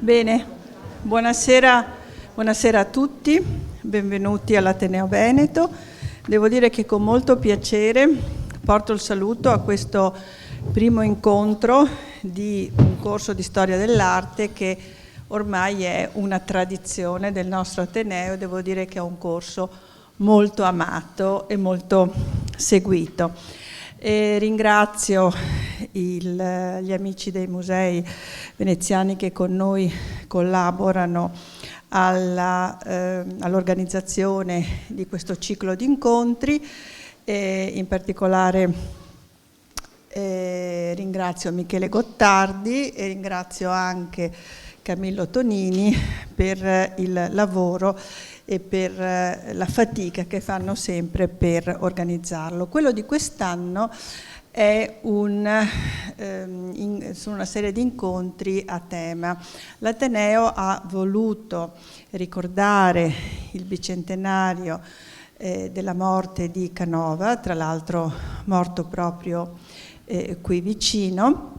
Bene, buonasera a tutti, benvenuti all'Ateneo Veneto. Devo dire che con molto piacere porto il saluto a questo primo incontro di un corso di storia dell'arte che ormai è una tradizione del nostro Ateneo. Devo dire che è un corso molto amato e molto seguito. Ringrazio gli amici dei musei veneziani che con noi collaborano all'organizzazione di questo ciclo di incontri, in particolare ringrazio Michele Gottardi e ringrazio anche Camillo Tonini per il lavoro e per la fatica che fanno sempre per organizzarlo. Quello di quest'anno è una serie di incontri a tema. L'Ateneo ha voluto ricordare il bicentenario della morte di Canova, tra l'altro morto proprio qui vicino,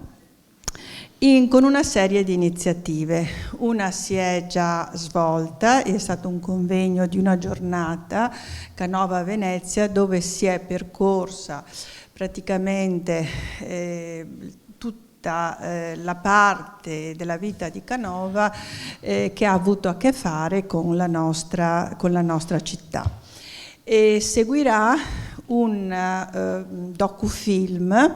con una serie di iniziative. Una si è già svolta, è stato un convegno di una giornata, Canova a Venezia, dove si è percorsa praticamente tutta la parte della vita di Canova che ha avuto a che fare con la nostra città. E seguirà un docufilm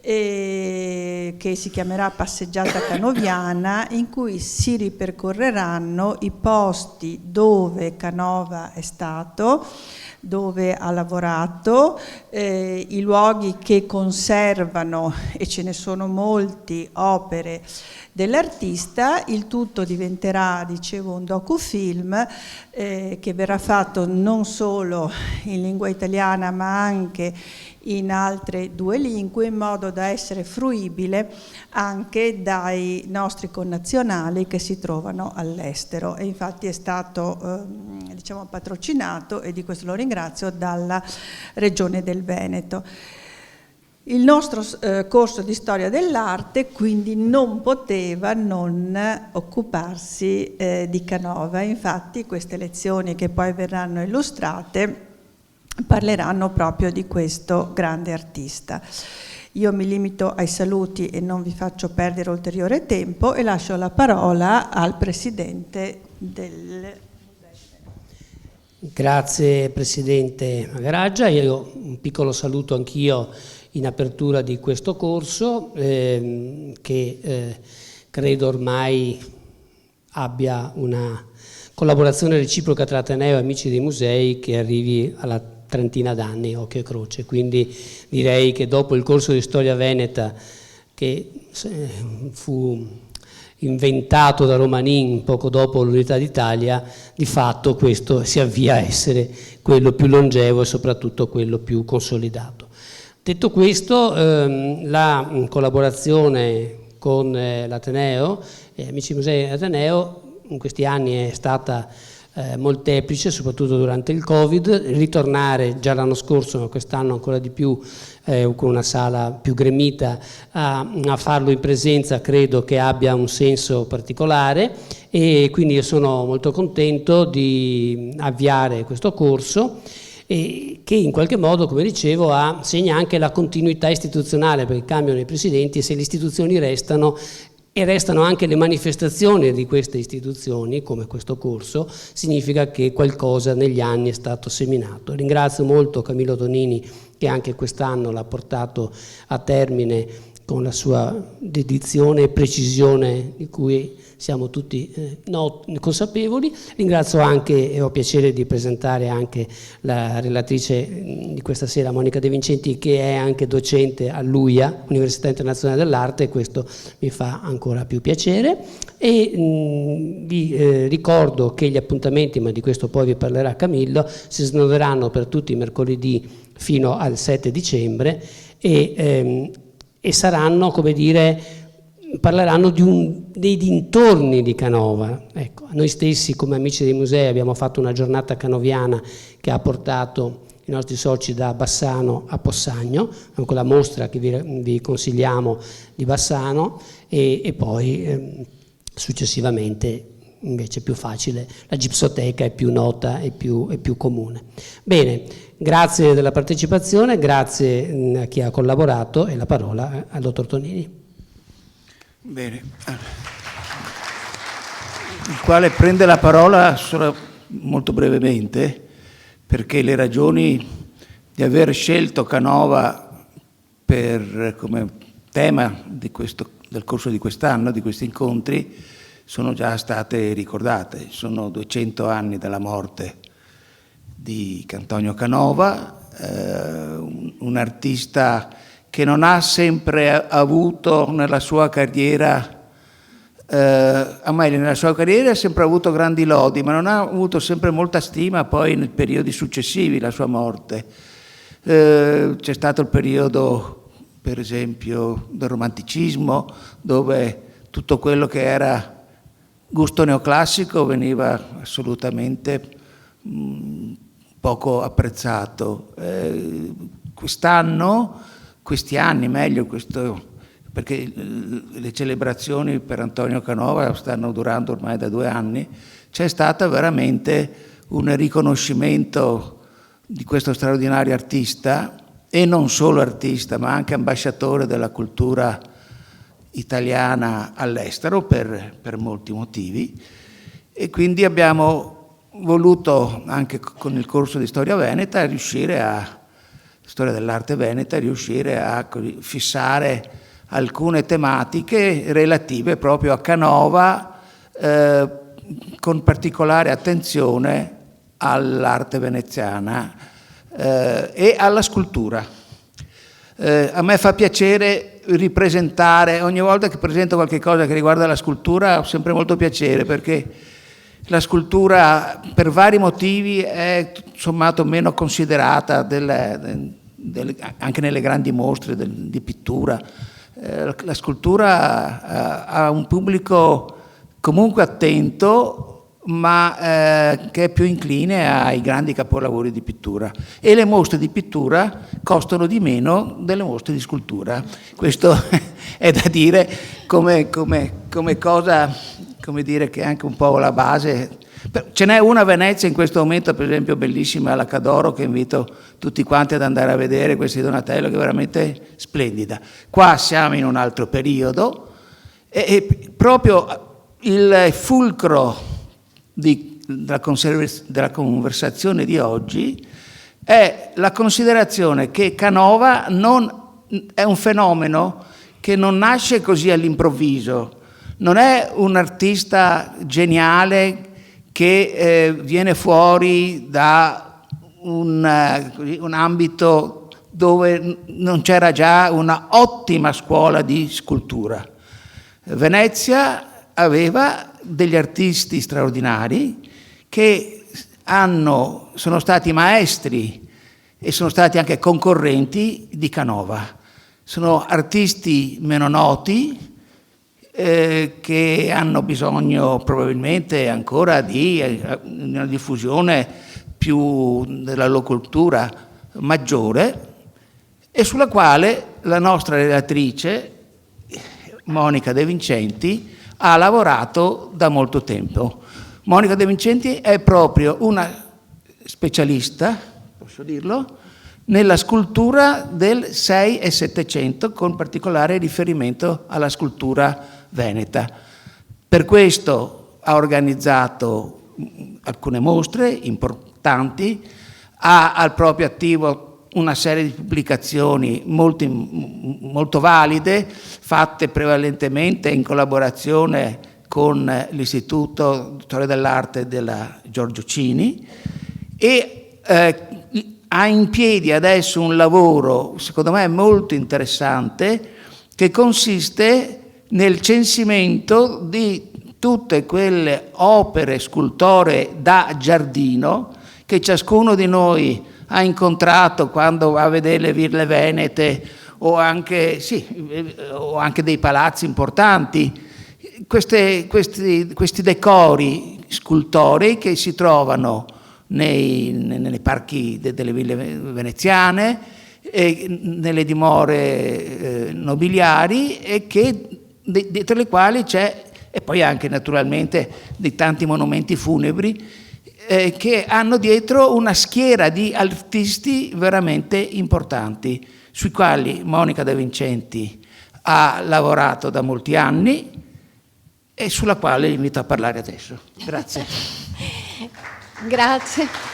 che si chiamerà Passeggiata Canoviana, in cui si ripercorreranno i posti dove Canova è stato, dove ha lavorato, i luoghi che conservano, e ce ne sono molti, opere dell'artista. Il tutto diventerà, dicevo, un docufilm che verrà fatto non solo in lingua italiana ma anche in altre due lingue, in modo da essere fruibile anche dai nostri connazionali che si trovano all'estero. E infatti è stato patrocinato, e di questo lo ringrazio, dalla Regione del Veneto. Il nostro corso di storia dell'arte quindi non poteva non occuparsi di Canova. Infatti queste lezioni, che poi verranno illustrate, parleranno proprio di questo grande artista. Io mi limito ai saluti e non vi faccio perdere ulteriore tempo e lascio la parola al Presidente del... Grazie Presidente Magaraggia. Io un piccolo saluto anch'io in apertura di questo corso che credo ormai abbia una collaborazione reciproca tra Ateneo e Amici dei Musei che arrivi alla trentina d'anni, occhio e croce. Quindi direi che dopo il corso di storia veneta, che fu inventato da Romanin poco dopo l'Unità d'Italia, di fatto questo si avvia a essere quello più longevo e soprattutto quello più consolidato. Detto questo, la collaborazione con l'Ateneo, Amici Musei Ateneo, in questi anni è stata molteplice, soprattutto durante il Covid. Ritornare già l'anno scorso, ma quest'anno ancora di più, con una sala più gremita, a farlo in presenza credo che abbia un senso particolare, e quindi io sono molto contento di avviare questo corso che in qualche modo, come dicevo, segna anche la continuità istituzionale, perché cambiano i presidenti e se le istituzioni restano, e restano anche le manifestazioni di queste istituzioni, come questo corso, significa che qualcosa negli anni è stato seminato. Ringrazio molto Camillo Tonini, che anche quest'anno l'ha portato a termine con la sua dedizione e precisione di cui siamo tutti consapevoli. Ringrazio anche, e ho piacere di presentare anche la relatrice di questa sera, Monica De Vincenti, che è anche docente all'UIA, Università Internazionale dell'Arte, e questo mi fa ancora più piacere. E vi ricordo che gli appuntamenti, ma di questo poi vi parlerà Camillo, si snoderanno per tutti i mercoledì fino al 7 dicembre e saranno, come dire, parleranno dei dintorni di Canova. Ecco, noi stessi come Amici dei Musei abbiamo fatto una giornata canoviana che ha portato i nostri soci da Bassano a Possagno, con quella mostra che vi consigliamo di Bassano, e poi successivamente invece è più facile, la gipsoteca è più nota e più comune. Bene, grazie della partecipazione, grazie a chi ha collaborato e la parola al dottor Tonini. Bene, il quale prende la parola solo molto brevemente, perché le ragioni di aver scelto Canova come tema del corso di quest'anno, di questi incontri, sono già state ricordate. Sono 200 anni dalla morte di Antonio Canova, un artista che non ha sempre avuto nella sua carriera, nella sua carriera ha sempre avuto grandi lodi, ma non ha avuto sempre molta stima poi nei periodi successivi alla sua morte. C'è stato il periodo, per esempio, del romanticismo, dove tutto quello che era gusto neoclassico veniva assolutamente poco apprezzato. Questi anni meglio, perché le celebrazioni per Antonio Canova stanno durando ormai da 2 anni, c'è stato veramente un riconoscimento di questo straordinario artista, e non solo artista, ma anche ambasciatore della cultura italiana all'estero per molti motivi. E quindi abbiamo voluto, anche con il corso di storia veneta, storia dell'arte veneta, riuscire a fissare alcune tematiche relative proprio a Canova, con particolare attenzione all'arte veneziana e alla scultura. A me fa piacere ripresentare, ogni volta che presento qualche cosa che riguarda la scultura ho sempre molto piacere, perché la scultura per vari motivi è sommato meno considerata anche nelle grandi mostre di pittura. La scultura ha un pubblico comunque attento, ma che è più incline ai grandi capolavori di pittura, e le mostre di pittura costano di meno delle mostre di scultura. Questo è da dire come cosa, come dire, che è anche un po' la base. Ce n'è una a Venezia in questo momento, per esempio, bellissima, alla Cadoro, che invito tutti quanti ad andare a vedere, questa di Donatello, che è veramente splendida. Qua siamo in un altro periodo, e proprio il fulcro della conversazione di oggi è la considerazione che Canova è un fenomeno che non nasce così all'improvviso, non è un artista geniale che viene fuori da un ambito dove non c'era già una ottima scuola di scultura. Venezia aveva degli artisti straordinari che sono stati maestri e sono stati anche concorrenti di Canova. Sono artisti meno noti, che hanno bisogno probabilmente ancora di una diffusione più della loro cultura maggiore, e sulla quale la nostra relatrice Monica De Vincenti ha lavorato da molto tempo. Monica De Vincenti è proprio una specialista, posso dirlo, nella scultura del 6 e 700, con particolare riferimento alla scultura veneta. Per questo ha organizzato alcune mostre importanti, ha al proprio attivo una serie di pubblicazioni molto valide, fatte prevalentemente in collaborazione con l'Istituto di Storia dell'Arte della Giorgio Cini, e ha in piedi adesso un lavoro, secondo me molto interessante, che consiste nel censimento di tutte quelle opere scultoree da giardino che ciascuno di noi ha incontrato quando va a vedere le ville venete, o anche dei palazzi importanti. Questi decori scultorei che si trovano nei parchi delle ville veneziane, nelle dimore nobiliari, e che dietro le quali c'è e poi anche naturalmente di tanti monumenti funebri che hanno dietro una schiera di artisti veramente importanti, sui quali Monica De Vincenti ha lavorato da molti anni e sulla quale invito a parlare adesso. Grazie. Grazie.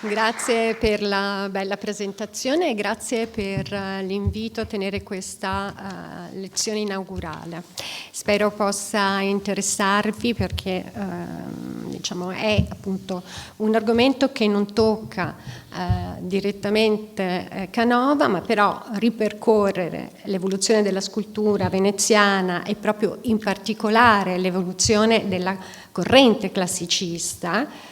Grazie per la bella presentazione e grazie per l'invito a tenere questa lezione inaugurale. Spero possa interessarvi perché diciamo, è appunto un argomento che non tocca direttamente Canova, ma però ripercorrere l'evoluzione della scultura veneziana e proprio in particolare l'evoluzione della corrente classicista.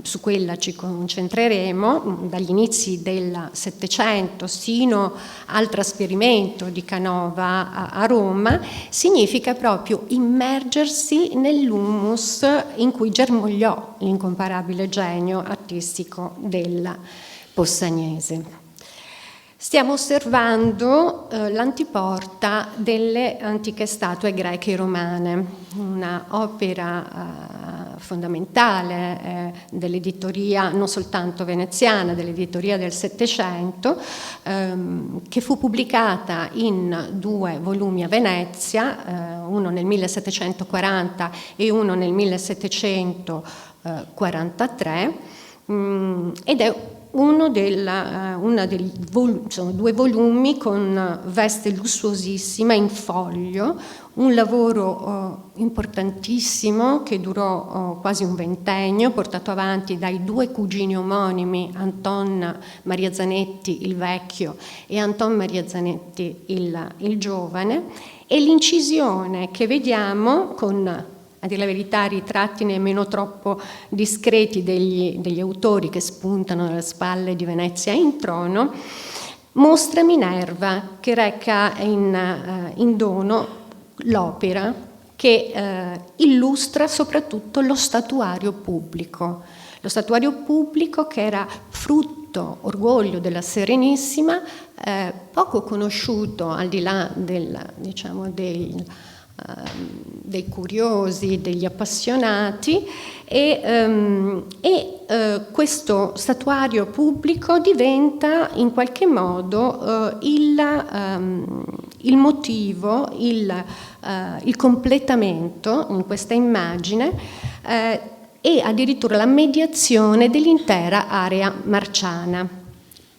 Su quella ci concentreremo dagli inizi del Settecento sino al trasferimento di Canova a Roma, significa proprio immergersi nell'humus in cui germogliò l'incomparabile genio artistico del Possagnese. Stiamo osservando l'antiporta delle antiche statue greche e romane, una opera fondamentale dell'editoria non soltanto veneziana, dell'editoria del Settecento, che fu pubblicata in 2 volumi a Venezia, uno nel 1740 e uno nel 1743, ed è sono 2 volumi con veste lussuosissima in foglio, un lavoro importantissimo che durò quasi un ventennio, portato avanti dai 2 cugini omonimi, Anton Maria Zanetti il vecchio e Anton Maria Zanetti il giovane, e l'incisione che vediamo con, a dire la verità, ritratti nemmeno troppo discreti degli autori che spuntano dalle spalle di Venezia in trono, mostra Minerva che reca in dono l'opera che illustra soprattutto lo statuario pubblico che era frutto, orgoglio della Serenissima, poco conosciuto al di là dei curiosi, degli appassionati, e questo statuario pubblico diventa in qualche modo il motivo, il completamento in questa immagine e addirittura la mediazione dell'intera area marciana,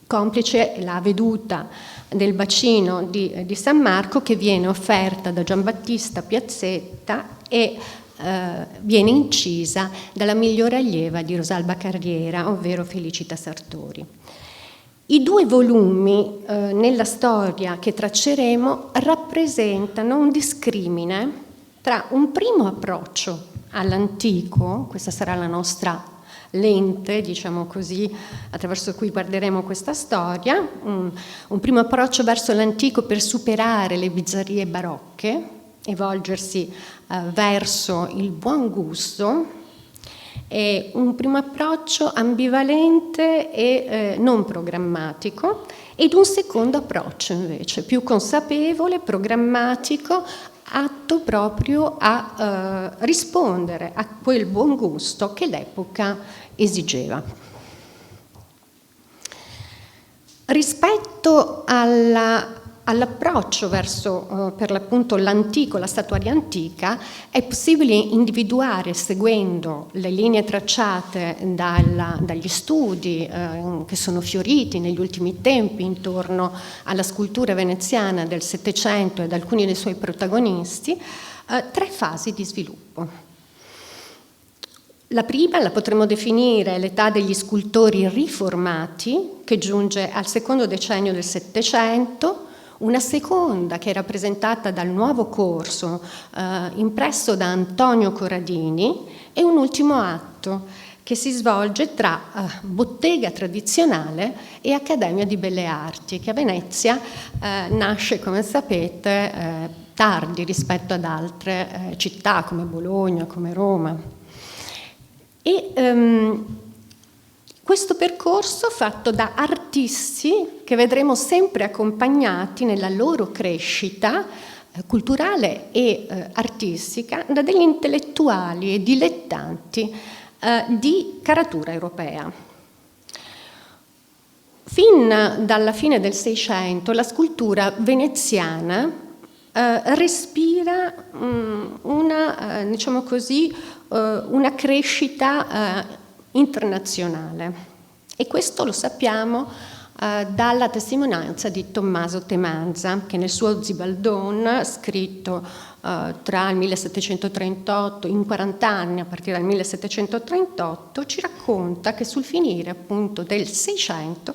complice la veduta del bacino di San Marco che viene offerta da Giambattista Piazzetta e viene incisa dalla migliore allieva di Rosalba Carriera, ovvero Felicita Sartori. I 2 volumi nella storia che tracceremo rappresentano un discrimine tra un primo approccio all'antico, questa sarà la nostra lente, diciamo così, attraverso cui guarderemo questa storia, un primo approccio verso l'antico per superare le bizzarrie barocche e volgersi verso il buon gusto, e un primo approccio ambivalente e non programmatico, ed un secondo approccio invece più consapevole, programmatico, atto proprio a rispondere a quel buon gusto che l'epoca esigeva. Rispetto all'approccio verso per l'appunto l'antico, la statuaria antica, è possibile individuare, seguendo le linee tracciate dagli studi che sono fioriti negli ultimi tempi intorno alla scultura veneziana del Settecento ed alcuni dei suoi protagonisti, 3 fasi di sviluppo. La prima la potremmo definire l'età degli scultori riformati, che giunge al secondo decennio del Settecento, una seconda che è rappresentata dal nuovo corso impresso da Antonio Corradini, e un ultimo atto che si svolge tra bottega tradizionale e Accademia di Belle Arti, che a Venezia nasce, come sapete, tardi rispetto ad altre città come Bologna, come Roma. E questo percorso fatto da artisti che vedremo sempre accompagnati nella loro crescita culturale e artistica da degli intellettuali e dilettanti di caratura europea. Fin dalla fine del Seicento la scultura veneziana respira diciamo così, una crescita internazionale, e questo lo sappiamo dalla testimonianza di Tommaso Temanza, che nel suo Zibaldone, scritto tra il 1738, in 40 anni a partire dal 1738, ci racconta che sul finire appunto del Seicento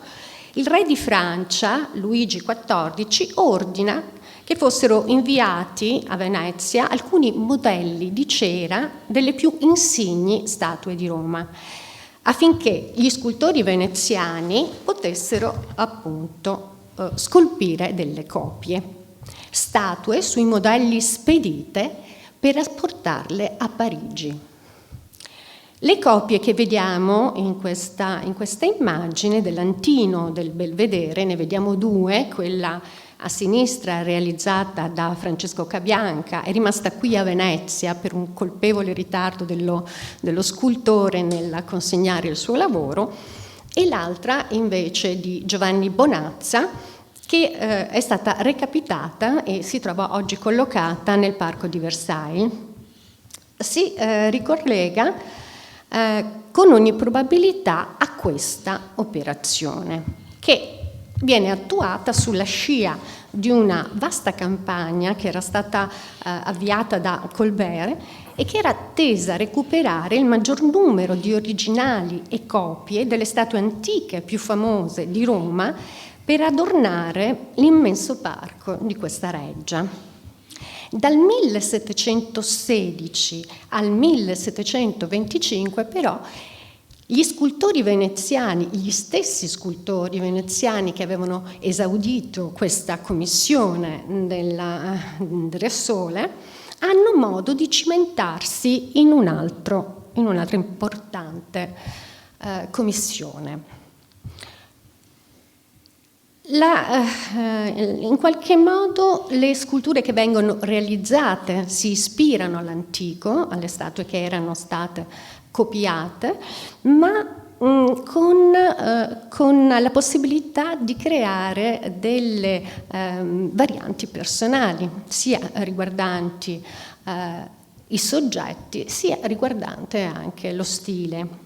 il re di Francia, Luigi XIV, ordina che fossero inviati a Venezia alcuni modelli di cera delle più insigni statue di Roma, affinché gli scultori veneziani potessero appunto scolpire delle copie, statue sui modelli spedite per portarle a Parigi. Le copie che vediamo in questa immagine dell'Antino del Belvedere, ne vediamo due, quella a sinistra realizzata da Francesco Cabianca, è rimasta qui a Venezia per un colpevole ritardo dello scultore nel consegnare il suo lavoro, e l'altra invece di Giovanni Bonazza, che è stata recapitata e si trova oggi collocata nel Parco di Versailles. Si ricollega con ogni probabilità a questa operazione, che viene attuata sulla scia di una vasta campagna che era stata avviata da Colbert e che era tesa a recuperare il maggior numero di originali e copie delle statue antiche più famose di Roma per adornare l'immenso parco di questa reggia. Dal 1716 al 1725 però gli scultori veneziani, gli stessi scultori veneziani che avevano esaudito questa commissione del Re Sole, hanno modo di cimentarsi in un'altra importante commissione. In qualche modo le sculture che vengono realizzate si ispirano all'antico, alle statue che erano state copiate, ma con la possibilità di creare delle varianti personali, sia riguardanti i soggetti, sia riguardante anche lo stile.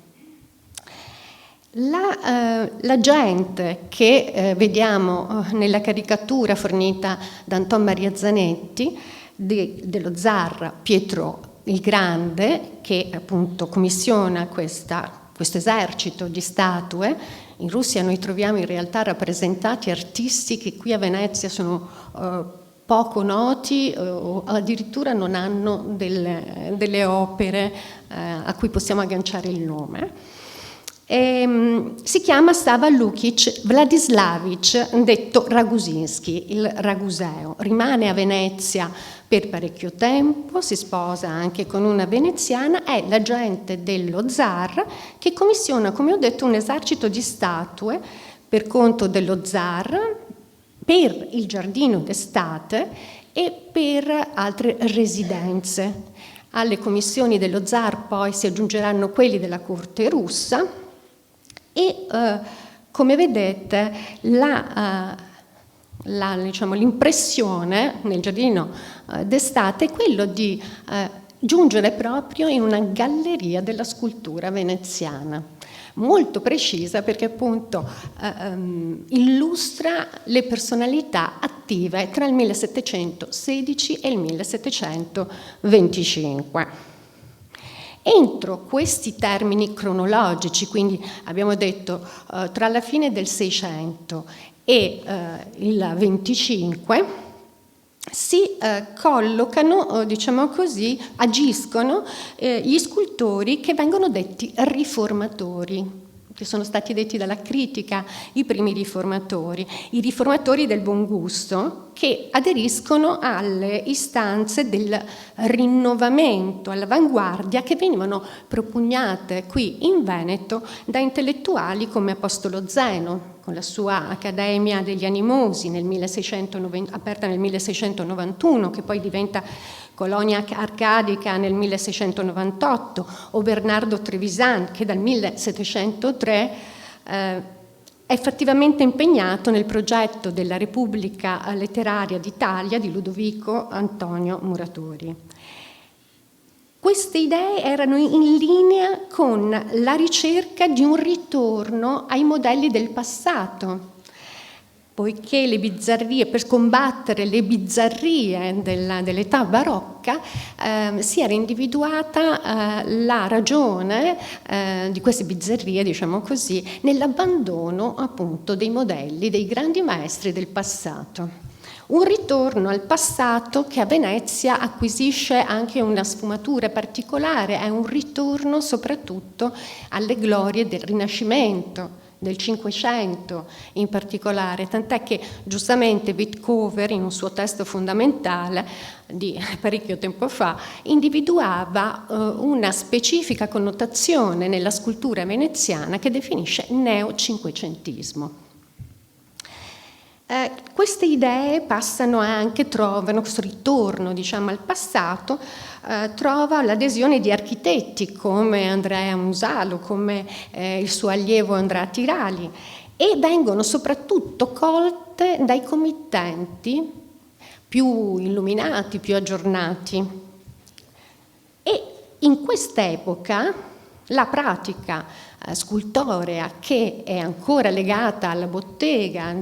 La gente che vediamo nella caricatura fornita da Anton Maria Zanetti dello zar Pietro il Grande, che appunto commissiona questo esercito di statue. In Russia noi troviamo in realtà rappresentati artisti che qui a Venezia sono poco noti o addirittura non hanno delle opere a cui possiamo agganciare il nome. Si chiama Sava Lukic Vladislavich, detto Ragusinski, il Raguseo. Rimane a Venezia per parecchio tempo, si sposa anche con una veneziana, è l'agente dello zar che commissiona, come ho detto, un esercito di statue per conto dello zar, per il giardino d'estate e per altre residenze. Alle commissioni dello zar poi si aggiungeranno quelli della corte russa, e come vedete l'impressione nel giardino d'estate è quello di giungere proprio in una galleria della scultura veneziana, molto precisa perché appunto illustra le personalità attive tra il 1716 e il 1725. Entro questi termini cronologici, quindi abbiamo detto tra la fine del Seicento e il 25, si collocano, diciamo così, agiscono gli scultori che vengono detti riformatori, che sono stati detti dalla critica i primi riformatori, i riformatori del buon gusto, che aderiscono alle istanze del rinnovamento, all'avanguardia, che venivano propugnate qui in Veneto da intellettuali come Apostolo Zeno, con la sua Accademia degli Animosi aperta nel 1691, che poi diventa Colonia Arcadica nel 1698, o Bernardo Trevisan, che dal 1703 è effettivamente impegnato nel progetto della Repubblica Letteraria d'Italia di Ludovico Antonio Muratori. Queste idee erano in linea con la ricerca di un ritorno ai modelli del passato, poiché le bizzarrie, per combattere le bizzarrie dell'età barocca, si era individuata la ragione di queste bizzarrie, diciamo così, nell'abbandono appunto dei modelli, dei grandi maestri del passato. Un ritorno al passato che a Venezia acquisisce anche una sfumatura particolare, è un ritorno soprattutto alle glorie del Rinascimento, del Cinquecento in particolare, tant'è che giustamente Wittkower in un suo testo fondamentale di parecchio tempo fa individuava una specifica connotazione nella scultura veneziana che definisce neocinquecentismo. Queste idee trovano questo ritorno, diciamo, al passato, trova l'adesione di architetti come Andrea Musalo, come il suo allievo Andrea Tirali, e vengono soprattutto colte dai committenti più illuminati, più aggiornati. E in quest'epoca la pratica scultorea, che è ancora legata alla bottega,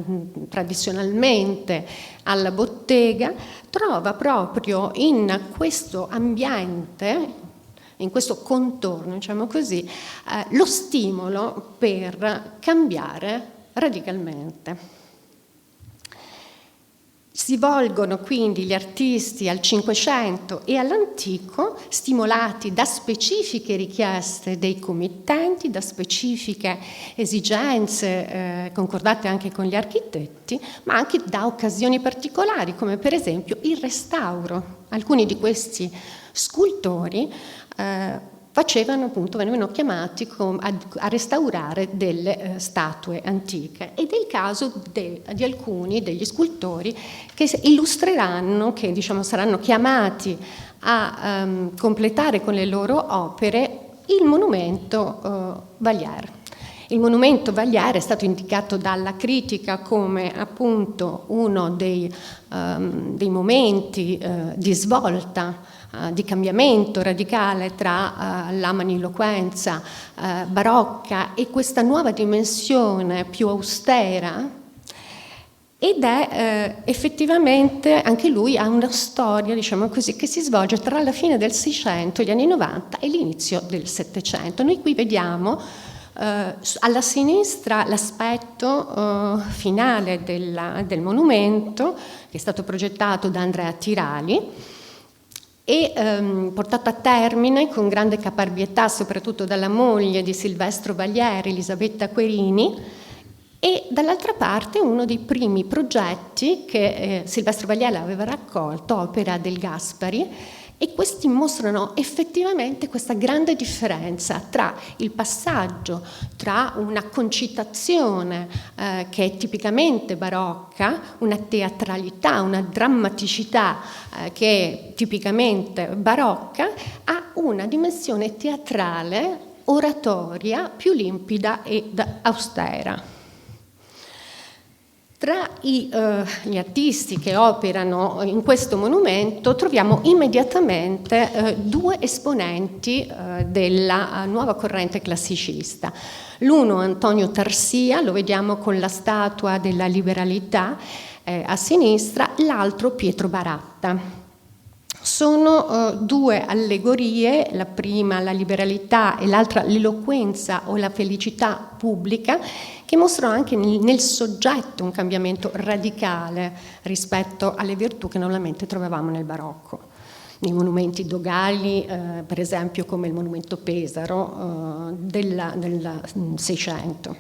tradizionalmente alla bottega, trova proprio in questo ambiente, in questo contorno, diciamo così, lo stimolo per cambiare radicalmente. Si volgono quindi gli artisti al Cinquecento e all'Antico, stimolati da specifiche richieste dei committenti, da specifiche esigenze concordate anche con gli architetti, ma anche da occasioni particolari, come per esempio il restauro. Alcuni di questi scultori venivano chiamati a restaurare delle statue antiche, ed è il caso di alcuni degli scultori che illustreranno, che diciamo saranno chiamati a completare con le loro opere il monumento Vallière. Il monumento Vallière è stato indicato dalla critica come appunto uno dei momenti di svolta, di cambiamento radicale tra la magniloquenza barocca e questa nuova dimensione più austera, ed è effettivamente, anche lui ha una storia, diciamo così, che si svolge tra la fine del 600, gli anni 90, e l'inizio del 700. Noi qui vediamo alla sinistra l'aspetto finale del monumento, che è stato progettato da Andrea Tirali e portato a termine con grande caparbietà soprattutto dalla moglie di Silvestro Vallière, Elisabetta Querini, e dall'altra parte uno dei primi progetti che Silvestro Vallière aveva raccolto, opera del Gaspari, e questi mostrano effettivamente questa grande differenza tra il passaggio tra una concitazione che è tipicamente barocca, una teatralità, una drammaticità che è tipicamente barocca, a una dimensione teatrale, oratoria, più limpida ed austera. Tra gli artisti che operano in questo monumento troviamo immediatamente due esponenti della nuova corrente classicista. L'uno Antonio Tarsia, lo vediamo con la statua della liberalità a sinistra, l'altro Pietro Baratta. Sono due allegorie, la prima la liberalità e l'altra l'eloquenza o la felicità pubblica, che mostrano anche nel soggetto un cambiamento radicale rispetto alle virtù che normalmente trovavamo nel barocco. nei monumenti dogali, per esempio come il monumento Pesaro del 600.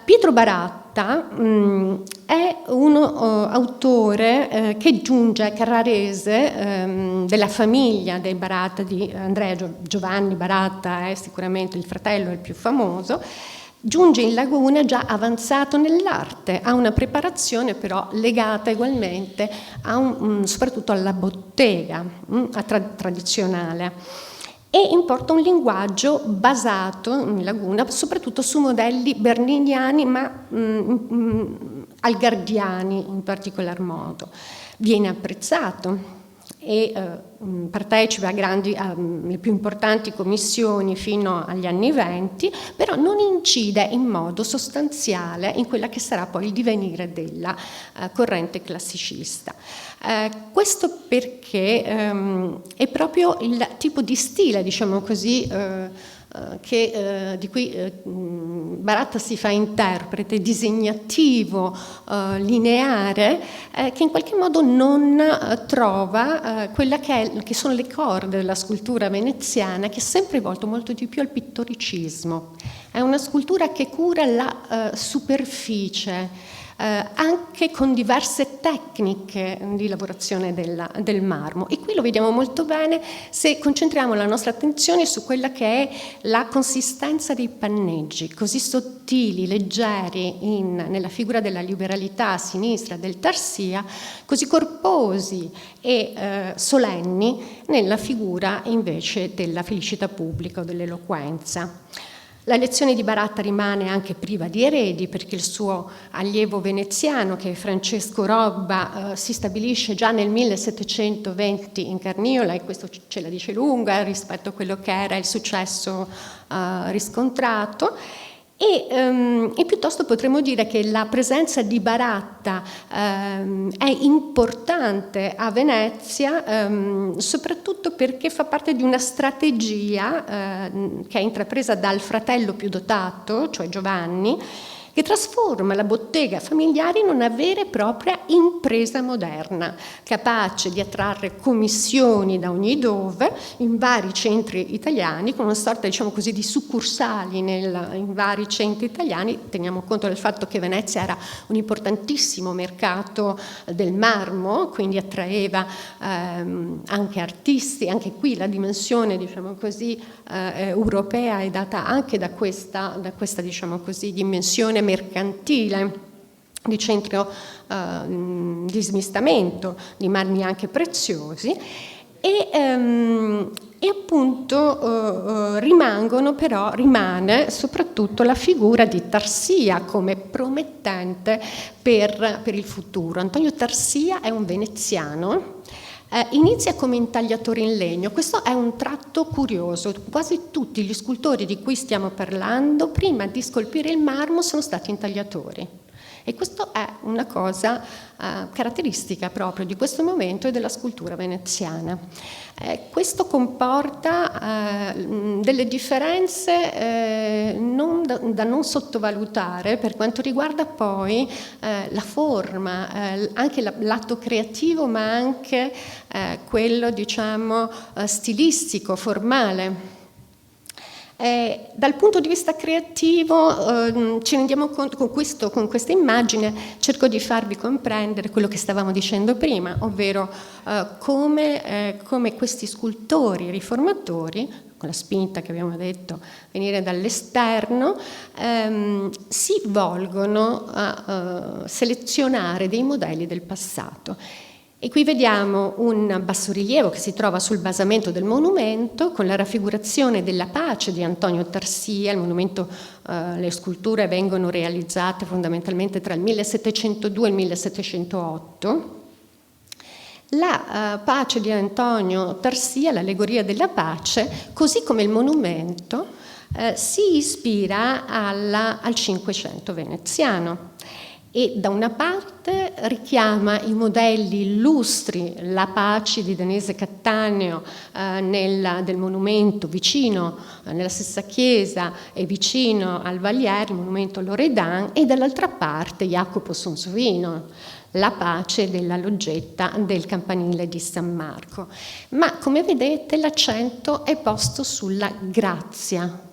Pietro Baratta è un autore che giunge, carrarese, della famiglia dei Baratta, di Andrea Giovanni Baratta è sicuramente il fratello, il più famoso. Giunge in Laguna già avanzato nell'arte, ha una preparazione però legata ugualmente soprattutto alla bottega tradizionale, e importa un linguaggio basato in Laguna soprattutto su modelli berniniani ma algardiani in particolar modo. Viene apprezzato e partecipa alle più importanti commissioni fino agli anni *20, però non incide in modo sostanziale in quella che sarà poi il divenire della corrente classicista. Questo perché è proprio il tipo di stile, diciamo così, di cui Baratta si fa interprete, disegnativo, lineare, che in qualche modo non trova quella che sono le corde della scultura veneziana, che è sempre volto molto di più al pittoricismo. È una scultura che cura la superficie, anche con diverse tecniche di lavorazione del marmo, e qui lo vediamo molto bene se concentriamo la nostra attenzione su quella che è la consistenza dei panneggi, così sottili, leggeri nella figura della liberalità a sinistra del Tarsia, così corposi e solenni nella figura invece della felicità pubblica o dell'eloquenza. La lezione di Baratta rimane anche priva di eredi, perché il suo allievo veneziano, che è Francesco Robba, si stabilisce già nel 1720 in Carniola, e questo ce la dice lunga rispetto a quello che era il successo riscontrato. E piuttosto potremmo dire che la presenza di Baratta è importante a Venezia, soprattutto perché fa parte di una strategia che è intrapresa dal fratello più dotato, cioè Giovanni, che trasforma la bottega familiare in una vera e propria impresa moderna, capace di attrarre commissioni da ogni dove, in vari centri italiani, con una sorta, diciamo così, di succursali in vari centri italiani. Teniamo conto del fatto che Venezia era un importantissimo mercato del marmo, quindi attraeva anche artisti. Anche qui la dimensione, diciamo così, europea è data anche da questa diciamo così, dimensione mercantile di centro di smistamento di marmi anche preziosi, e appunto rimane soprattutto la figura di Tarsia come promettente per il futuro. Antonio Tarsia è un veneziano. Inizia come intagliatore in legno. Questo è un tratto curioso. Quasi tutti gli scultori di cui stiamo parlando, prima di scolpire il marmo, sono stati intagliatori. E questo è una cosa caratteristica proprio di questo momento e della scultura veneziana. Questo comporta delle differenze da non sottovalutare per quanto riguarda poi la forma, anche l'atto creativo, ma anche quello, diciamo, stilistico, formale. Dal punto di vista creativo ci rendiamo conto con questa immagine, cerco di farvi comprendere quello che stavamo dicendo prima, ovvero come questi scultori riformatori, con la spinta che abbiamo detto venire dall'esterno, si volgono a selezionare dei modelli del passato. E qui vediamo un bassorilievo che si trova sul basamento del monumento con la raffigurazione della Pace di Antonio Tarsia. Il monumento, le sculture vengono realizzate fondamentalmente tra il 1702 e il 1708. La Pace di Antonio Tarsia, l'allegoria della pace, così come il monumento, si ispira al Cinquecento veneziano. E da una parte richiama i modelli illustri, la Pace di Danese Cattaneo del monumento vicino, nella stessa chiesa e vicino al Valier, il monumento Loredan, e dall'altra parte Jacopo Sansovino, la pace della loggetta del campanile di San Marco. Ma come vedete l'accento è posto sulla grazia.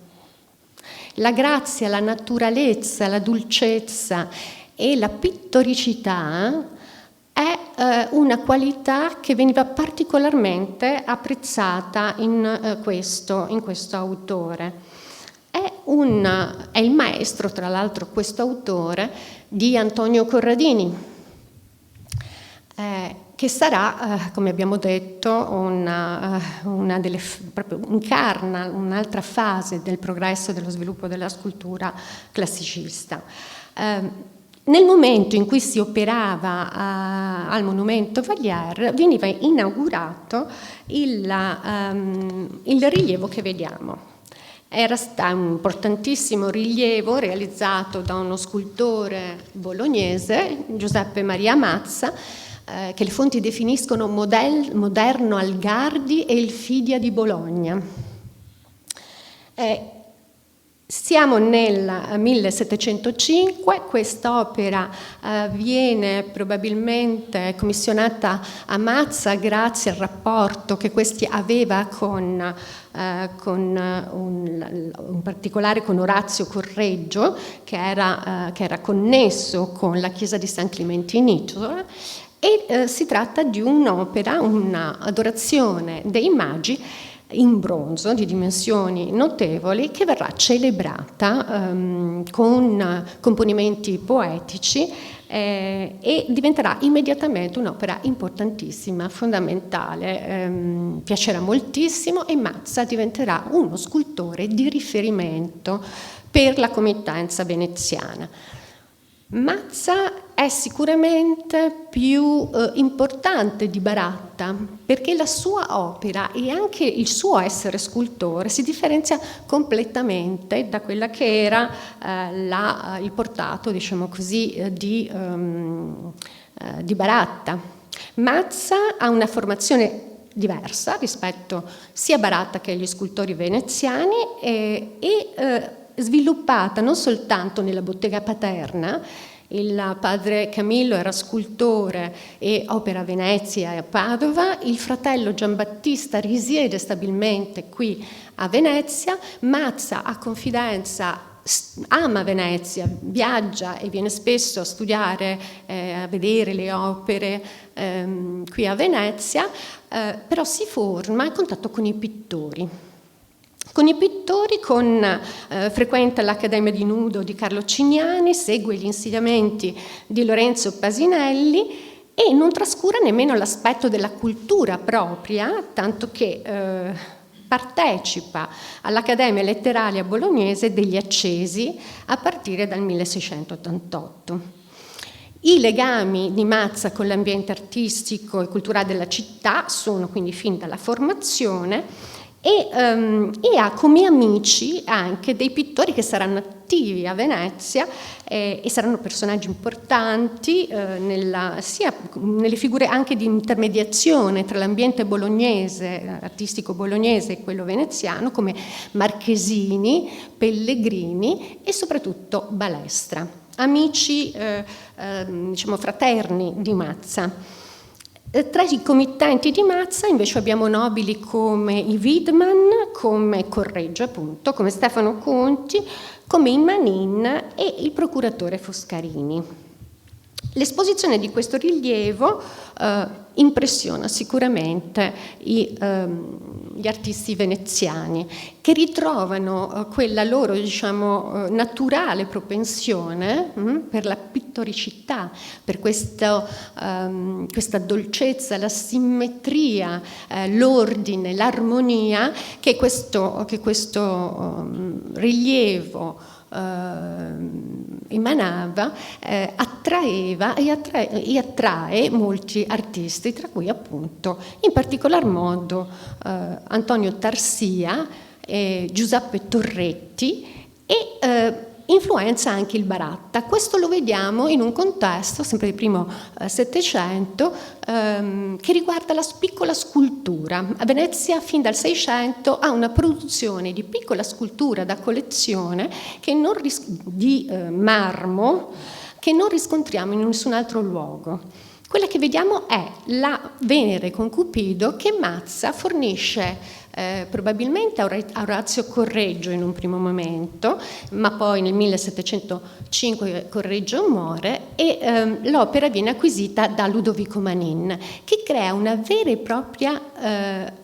La grazia, la naturalezza, la dolcezza e la pittoricità è una qualità che veniva particolarmente apprezzata in questo autore. È il maestro, tra l'altro, questo autore, di Antonio Corradini, che sarà, come abbiamo detto, proprio incarna un'altra fase del progresso e dello sviluppo della scultura classicista. Nel momento in cui si operava al Monumento Valier veniva inaugurato il rilievo che vediamo. Era un importantissimo rilievo realizzato da uno scultore bolognese, Giuseppe Maria Mazza, che le fonti definiscono moderno Algardi e il Fidia di Bologna. Siamo nel 1705, quest'opera viene probabilmente commissionata a Mazza grazie al rapporto che questi aveva in particolare con Orazio Correggio, che era connesso con la chiesa di San Clemente in Isola, e si tratta di un'opera, un'adorazione dei magi in bronzo di dimensioni notevoli, che verrà celebrata con componimenti poetici e diventerà immediatamente un'opera importantissima, fondamentale, piacerà moltissimo, e Mazza diventerà uno scultore di riferimento per la committenza veneziana. Mazza è sicuramente più importante di Baratta, perché la sua opera e anche il suo essere scultore si differenzia completamente da quella che era il portato, diciamo così, di Baratta. Mazza ha una formazione diversa rispetto sia a Baratta che agli scultori veneziani e sviluppata non soltanto nella bottega paterna. Il padre Camillo era scultore e opera a Venezia e a Padova, il fratello Giambattista risiede stabilmente qui a Venezia, Mazza a confidenza ama Venezia, viaggia e viene spesso a studiare, a vedere le opere qui a Venezia, però si forma in contatto con i pittori. Frequenta l'Accademia di Nudo di Carlo Cignani, segue gli insegnamenti di Lorenzo Pasinelli e non trascura nemmeno l'aspetto della cultura propria, tanto che partecipa all'Accademia Letteraria Bolognese degli Accesi a partire dal 1688. I legami di Mazza con l'ambiente artistico e culturale della città sono quindi fin dalla formazione, e ha come amici anche dei pittori che saranno attivi a Venezia e saranno personaggi importanti sia nelle figure anche di intermediazione tra l'ambiente bolognese, artistico bolognese e quello veneziano, come Marchesini, Pellegrini e soprattutto Balestra, amici diciamo fraterni di Mazza. Tra i committenti di Mazza invece abbiamo nobili come i Widman, come Correggio appunto, come Stefano Conti, come i Manin e il procuratore Foscarini. L'esposizione di questo rilievo impressiona sicuramente gli artisti veneziani, che ritrovano quella loro, diciamo, naturale propensione per la pittoricità, per questa dolcezza, la simmetria, l'ordine, l'armonia che questo rilievo emanava, attraeva e attrae molti artisti, tra cui appunto in particolar modo Antonio Tarsia, Giuseppe Torretti e influenza anche il Baratta. Questo lo vediamo in un contesto sempre del primo Settecento che riguarda la piccola scultura. A Venezia fin dal Seicento ha una produzione di piccola scultura da collezione di marmo che non riscontriamo in nessun altro luogo. Quella che vediamo è la Venere con Cupido che Mazza fornisce probabilmente a Orazio Correggio in un primo momento, ma poi nel 1705 Correggio muore e l'opera viene acquisita da Ludovico Manin, che crea una vera e propria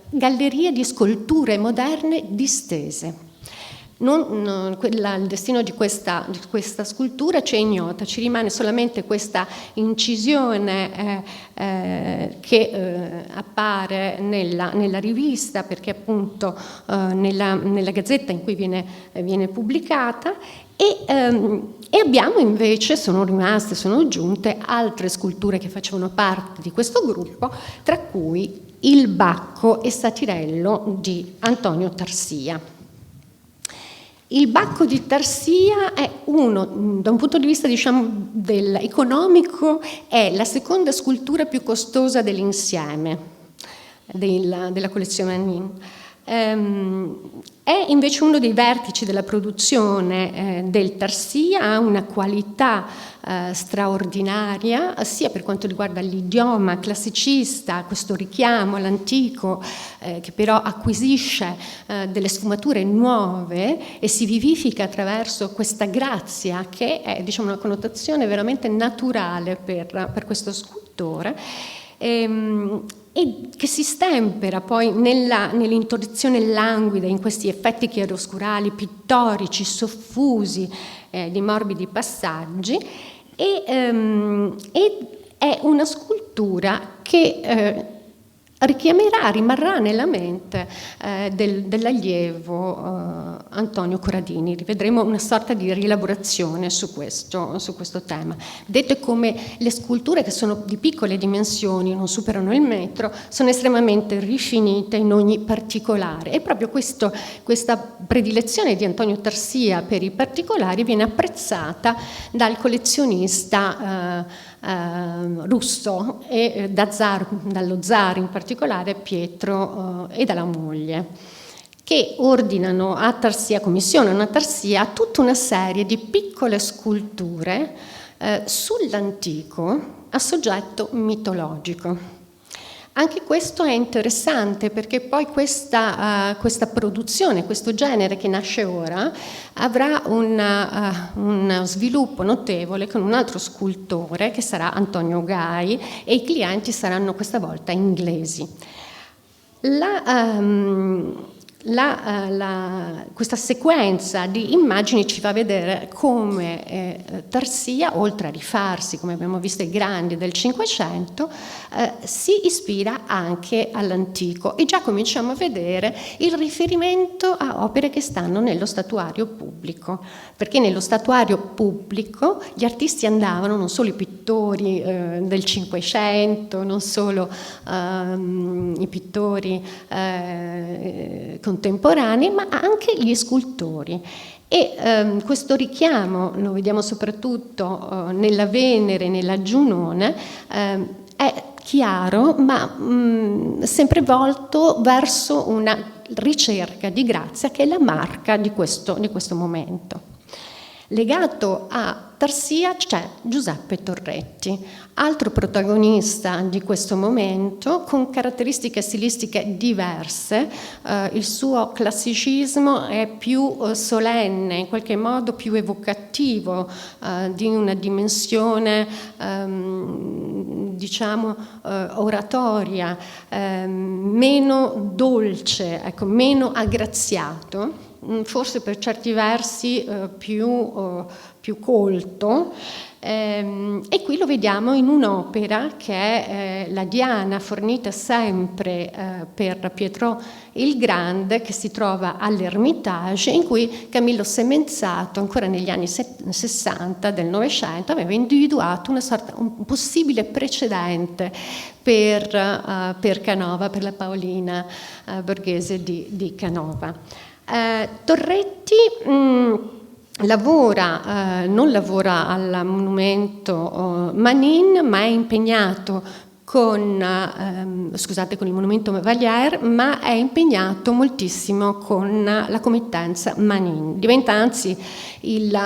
galleria di sculture moderne distese. Il destino di questa scultura ci è ignota, ci rimane solamente questa incisione che appare nella rivista, perché appunto nella gazzetta in cui viene pubblicata, e abbiamo invece, sono aggiunte altre sculture che facevano parte di questo gruppo, tra cui il Bacco e Satirello di Antonio Tarsia. Il Bacco di Tarsia è da un punto di vista economico, è la seconda scultura più costosa dell'insieme della collezione Manin. È invece uno dei vertici della produzione del Tarsia, ha una qualità straordinaria sia per quanto riguarda l'idioma classicista, questo richiamo all'antico che però acquisisce delle sfumature nuove e si vivifica attraverso questa grazia che è una connotazione veramente naturale per questo scultore. E che si stempera poi nell'introduzione languida, in questi effetti chiaroscurali, pittorici, soffusi, di morbidi passaggi, e è una scultura che rimarrà nella mente dell'allievo Antonio Corradini. Rivedremo una sorta di rielaborazione su questo tema. Vedete come le sculture, che sono di piccole dimensioni, non superano il metro, sono estremamente rifinite in ogni particolare, e proprio questa predilezione di Antonio Tarsia per i particolari viene apprezzata dal collezionista russo e dallo zar in particolare Pietro e dalla moglie, che commissionano a Tarsia tutta una serie di piccole sculture sull'antico a soggetto mitologico. Anche questo è interessante, perché poi questa produzione, questo genere che nasce ora, avrà un sviluppo notevole con un altro scultore che sarà Antonio Gai, e i clienti saranno questa volta inglesi. Questa sequenza di immagini ci fa vedere come Tarsia, oltre a rifarsi, come abbiamo visto, ai grandi del Cinquecento, si ispira anche all'antico, e già cominciamo a vedere il riferimento a opere che stanno nello statuario pubblico, perché nello statuario pubblico gli artisti andavano, non solo i pittori del Cinquecento, non solo i pittori contemporanei, ma anche gli scultori. E questo richiamo lo vediamo soprattutto nella Venere, nella Giunone, è chiaro, ma sempre volto verso una ricerca di grazia che è la marca di questo momento. Legato a Tarsia c'è Giuseppe Torretti, altro protagonista di questo momento, con caratteristiche stilistiche diverse. Il suo classicismo è più solenne, in qualche modo più evocativo, di una dimensione oratoria, meno dolce, meno aggraziato, forse per certi versi più colto, e qui lo vediamo in un'opera che è la Diana, fornita sempre per Pietro il Grande, che si trova all'Ermitage, in cui Camillo Semenzato, ancora negli anni 60 del Novecento, aveva individuato un possibile precedente per Canova, per la Paolina borghese di Canova. Torretti non lavora al monumento Manin, ma è impegnato con il monumento Vallière, ma è impegnato moltissimo con la committenza Manin. Diventa anzi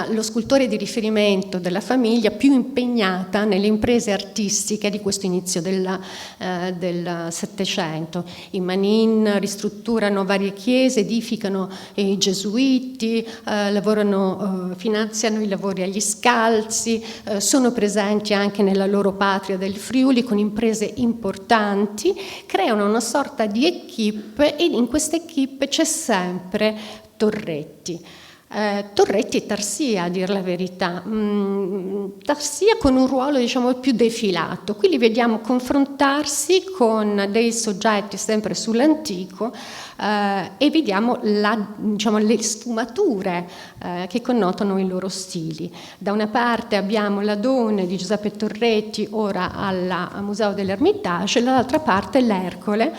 lo scultore di riferimento della famiglia, più impegnata nelle imprese artistiche di questo inizio del Settecento. I Manin ristrutturano varie chiese, edificano i gesuiti, finanziano i lavori agli scalzi, sono presenti anche nella loro patria del Friuli con imprese importanti, creano una sorta di equipe, e in questa equipe c'è sempre Torretti. Torretti e Tarsia, a dir la verità. Tarsia con un ruolo, diciamo, più defilato. Qui li vediamo confrontarsi con dei soggetti sempre sull'antico, e vediamo le sfumature che connotano i loro stili. Da una parte abbiamo l'Adone di Giuseppe Torretti, ora al Museo dell'Ermitage, e dall'altra parte l'Ercole,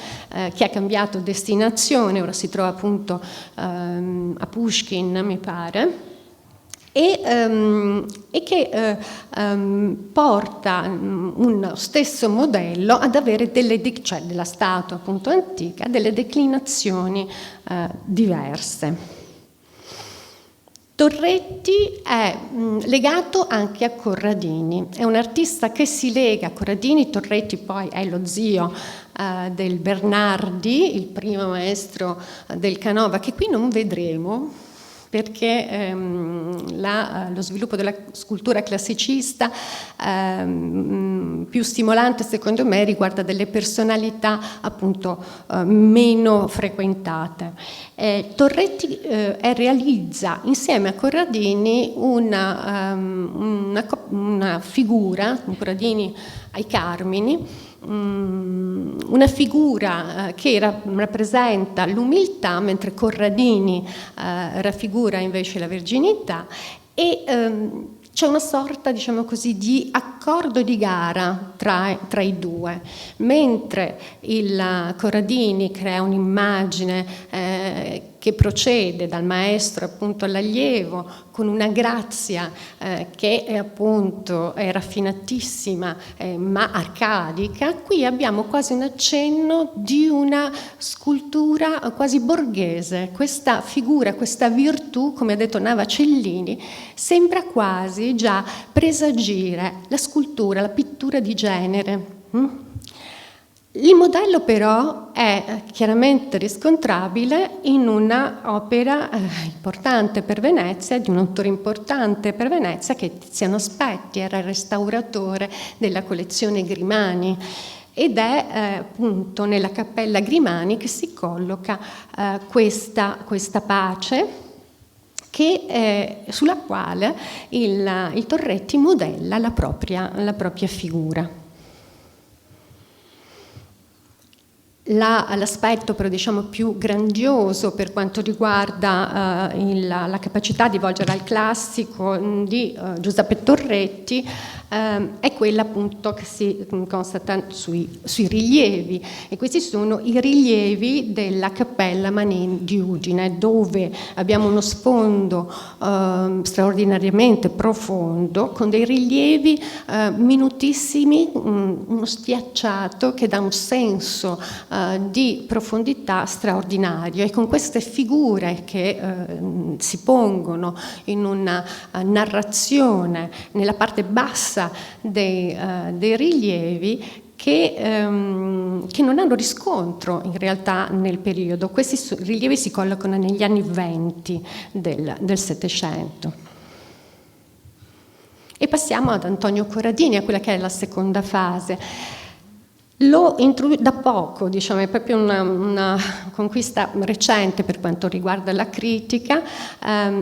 che ha cambiato destinazione, ora si trova appunto a Pushkin, mi pare, e che porta uno stesso modello ad avere della statua appunto antica, delle declinazioni diverse. Torretti è legato anche a Corradini, è un artista che si lega a Corradini. Torretti poi è lo zio del Bernardi, il primo maestro del Canova, che qui non vedremo, perché lo sviluppo della scultura classicista più stimolante, secondo me, riguarda delle personalità appunto meno frequentate. Torretti realizza insieme a Corradini una figura, Corradini ai Carmini, una figura che rappresenta l'umiltà, mentre Corradini raffigura invece la verginità, e c'è una sorta, diciamo così, di accordo di gara tra i due, mentre il Corradini crea un'immagine che procede dal maestro appunto all'allievo con una grazia che appunto è raffinatissima ma arcadica. Qui abbiamo quasi un accenno di una scultura quasi borghese. Questa figura, questa virtù, come ha detto Nava Cellini, sembra quasi già presagire la scultura, la pittura di genere. Il modello però è chiaramente riscontrabile in una opera importante per Venezia, di un autore importante per Venezia, che è Tiziano Aspetti, era il restauratore della collezione Grimani, ed è appunto nella Cappella Grimani che si colloca questa Pace, sulla quale il Torretti modella la propria figura. L'aspetto però, diciamo, più grandioso per quanto riguarda la capacità di volgere al classico di Giuseppe Torretti è quella appunto che si constata sui rilievi, e questi sono i rilievi della Cappella Manin di Udine, dove abbiamo uno sfondo straordinariamente profondo con dei rilievi minutissimi, uno schiacciato che dà un senso di profondità straordinario, e con queste figure che si pongono in una narrazione nella parte bassa dei rilievi che non hanno riscontro in realtà nel periodo. Questi rilievi si collocano negli anni 20 del Settecento. E passiamo ad Antonio Corradini, a quella che è la seconda fase. Da poco, diciamo, è proprio una conquista recente per quanto riguarda la critica.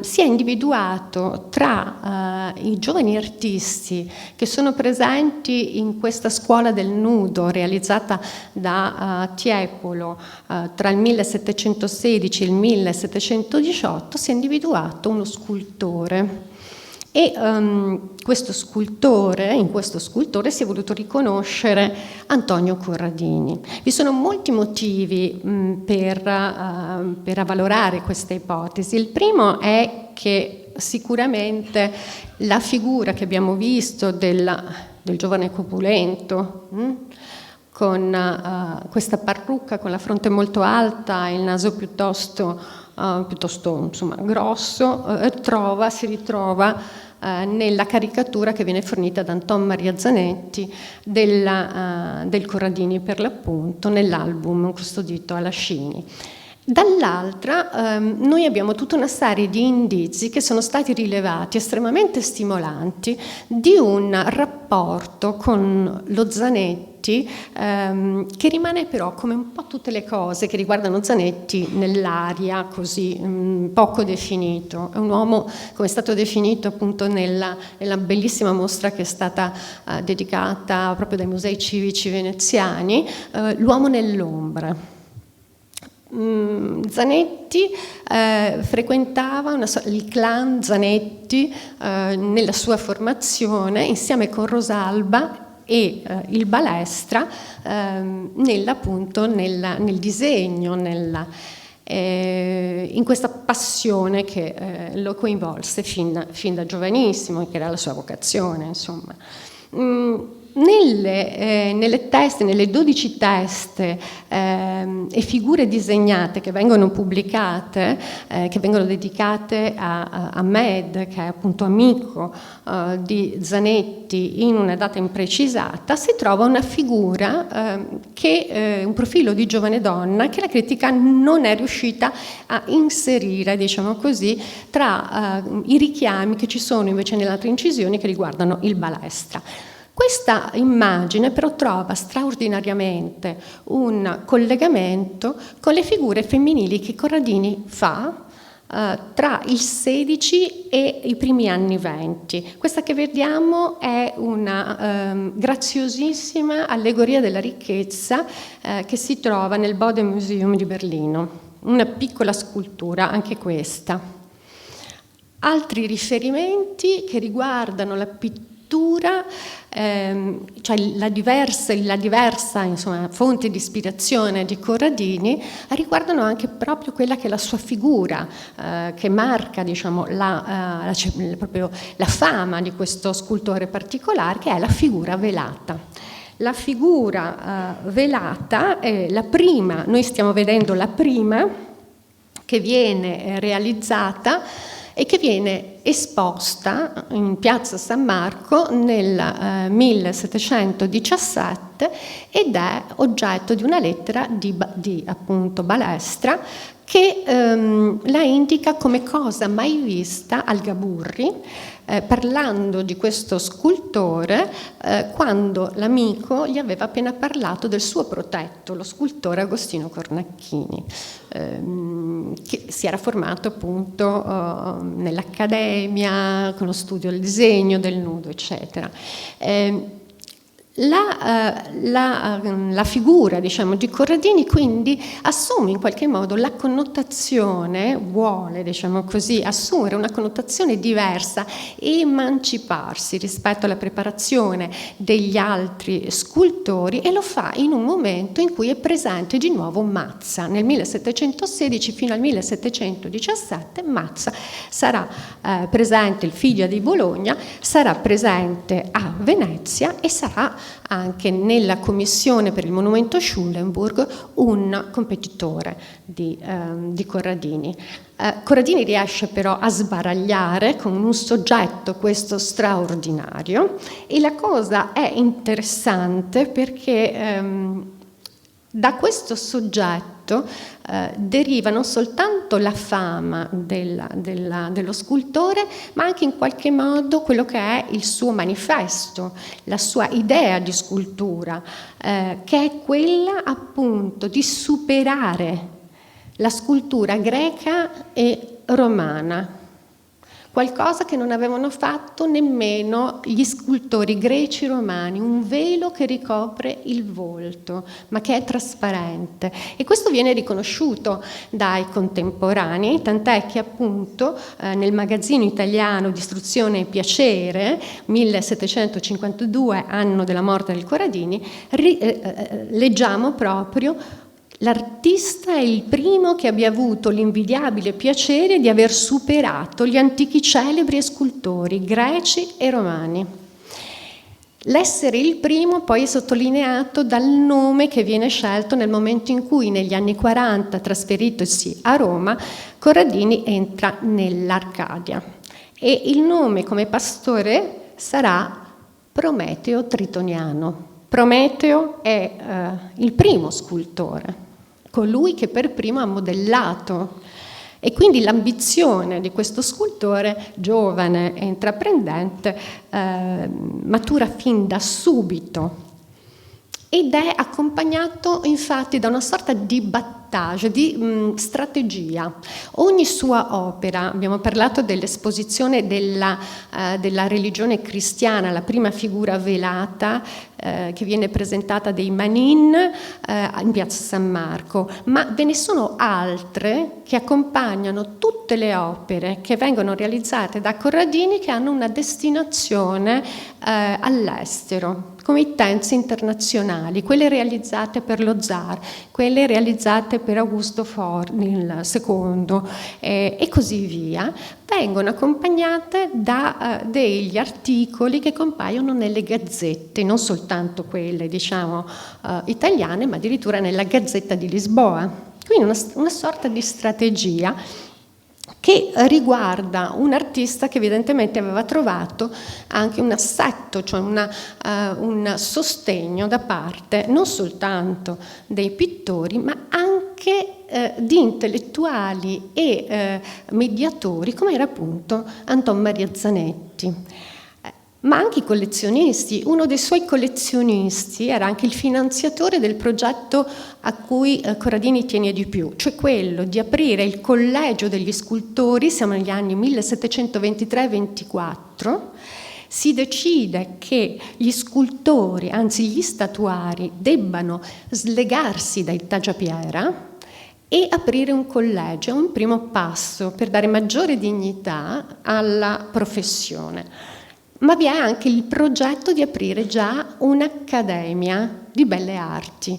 Si è individuato tra i giovani artisti che sono presenti in questa scuola del nudo realizzata da Tiepolo tra il 1716 e il 1718, si è individuato uno scultore. E in questo scultore si è voluto riconoscere Antonio Corradini. Vi sono molti motivi per avvalorare questa ipotesi. Il primo è che sicuramente la figura che abbiamo visto del giovane copulento, con questa parrucca, con la fronte molto alta e il naso piuttosto insomma, grosso, si ritrova nella caricatura che viene fornita da Anton Maria Zanetti del Corradini, per l'appunto, nell'album Custodito alla Scini. Dall'altra noi abbiamo tutta una serie di indizi che sono stati rilevati estremamente stimolanti di un rapporto con lo Zanetti che rimane però, come un po' tutte le cose che riguardano Zanetti, nell'aria, così poco definito. È un uomo, come è stato definito appunto nella bellissima mostra che è stata dedicata proprio dai musei civici veneziani, l'uomo nell'ombra. Zanetti frequentava il clan Zanetti nella sua formazione insieme con Rosalba e il Balestra nel disegno, in questa passione che lo coinvolse fin da giovanissimo, che era la sua vocazione, insomma. Nelle teste, nelle 12 teste e figure disegnate che vengono pubblicate, che vengono dedicate a Med, che è appunto amico di Zanetti, in una data imprecisata, si trova una figura un profilo di giovane donna che la critica non è riuscita a inserire, diciamo così, tra i richiami che ci sono invece nelle altre incisioni che riguardano il Balestra. Questa immagine però trova straordinariamente un collegamento con le figure femminili che Corradini fa tra il 16 e i primi anni 20. Questa che vediamo è una graziosissima allegoria della ricchezza che si trova nel Bode-Museum di Berlino, una piccola scultura anche questa. Altri riferimenti che riguardano la pittura, cioè la diversa insomma, fonte di ispirazione di Corradini, riguardano anche proprio quella che è la sua figura, che marca, diciamo, proprio la fama di questo scultore particolare, che è la figura velata. La figura velata è la prima, noi stiamo vedendo la prima che viene realizzata e che viene esposta in piazza San Marco nel 1717 ed è oggetto di una lettera di appunto Balestra che la indica come cosa mai vista al Gaburri, parlando di questo scultore quando l'amico gli aveva appena parlato del suo protetto, lo scultore Agostino Cornacchini, che si era formato appunto nell'accademia con lo studio del disegno, del nudo, eccetera. La figura, diciamo, di Corradini quindi assume in qualche modo la connotazione, vuole, diciamo così, assumere una connotazione diversa e emanciparsi rispetto alla preparazione degli altri scultori, e lo fa in un momento in cui è presente di nuovo Mazza. Nel 1716 fino al 1717 Mazza sarà presente, il figlio di Bologna, sarà presente a Venezia e sarà anche nella commissione per il monumento Schulenburg un competitore di Corradini. Corradini riesce però a sbaragliare con un soggetto questo straordinario, e la cosa è interessante perché da questo soggetto deriva non soltanto la fama dello scultore, ma anche in qualche modo quello che è il suo manifesto, la sua idea di scultura, che è quella appunto di superare la scultura greca e romana. Qualcosa che non avevano fatto nemmeno gli scultori greci romani, un velo che ricopre il volto, ma che è trasparente. E questo viene riconosciuto dai contemporanei, tant'è che appunto nel magazzino italiano di Istruzione e Piacere, 1752, anno della morte del Corradini, leggiamo proprio: l'artista è il primo che abbia avuto l'invidiabile piacere di aver superato gli antichi celebri e scultori greci e romani. L'essere il primo poi è sottolineato dal nome che viene scelto nel momento in cui negli anni 40, trasferitosi a Roma, Corradini entra nell'Arcadia e il nome come pastore sarà Prometeo Tritoniano. Prometeo è il primo scultore, colui che per primo ha modellato. E quindi l'ambizione di questo scultore, giovane e intraprendente, matura fin da subito ed è accompagnato infatti da una sorta di battage, di strategia. Ogni sua opera, abbiamo parlato dell'esposizione della religione cristiana, la prima figura velata che viene presentata dei Manin in piazza San Marco, ma ve ne sono altre che accompagnano tutte le opere che vengono realizzate da Corradini che hanno una destinazione all'estero, committenze internazionali, quelle realizzate per lo zar, quelle realizzate per Augusto Forni il secondo e così via, vengono accompagnate da degli articoli che compaiono nelle gazzette, non soltanto quelle italiane, ma addirittura nella Gazzetta di Lisboa. Quindi una sorta di strategia che riguarda un artista che evidentemente aveva trovato anche un assetto, cioè un sostegno da parte non soltanto dei pittori, ma anche di intellettuali e mediatori, come era appunto Anton Maria Zanetti. Ma anche i collezionisti. Uno dei suoi collezionisti era anche il finanziatore del progetto a cui Corradini tiene di più, cioè quello di aprire il collegio degli scultori, siamo negli anni 1723-24, si decide che gli scultori, anzi gli statuari, debbano slegarsi dai Tagliapiera e aprire un collegio, un primo passo per dare maggiore dignità alla professione. Ma vi è anche il progetto di aprire già un'accademia di belle arti.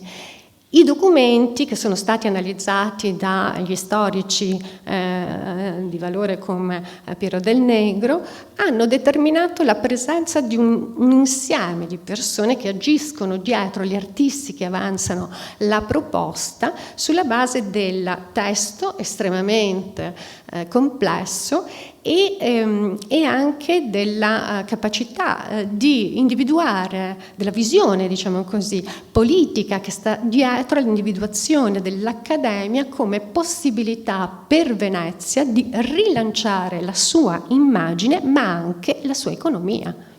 I documenti che sono stati analizzati dagli storici di valore come Piero Del Negro hanno determinato la presenza di un insieme di persone che agiscono dietro gli artisti che avanzano la proposta sulla base del testo estremamente complesso e anche della capacità di individuare, della visione, diciamo così, politica che sta dietro all'individuazione dell'Accademia come possibilità per Venezia di rilanciare la sua immagine ma anche la sua economia.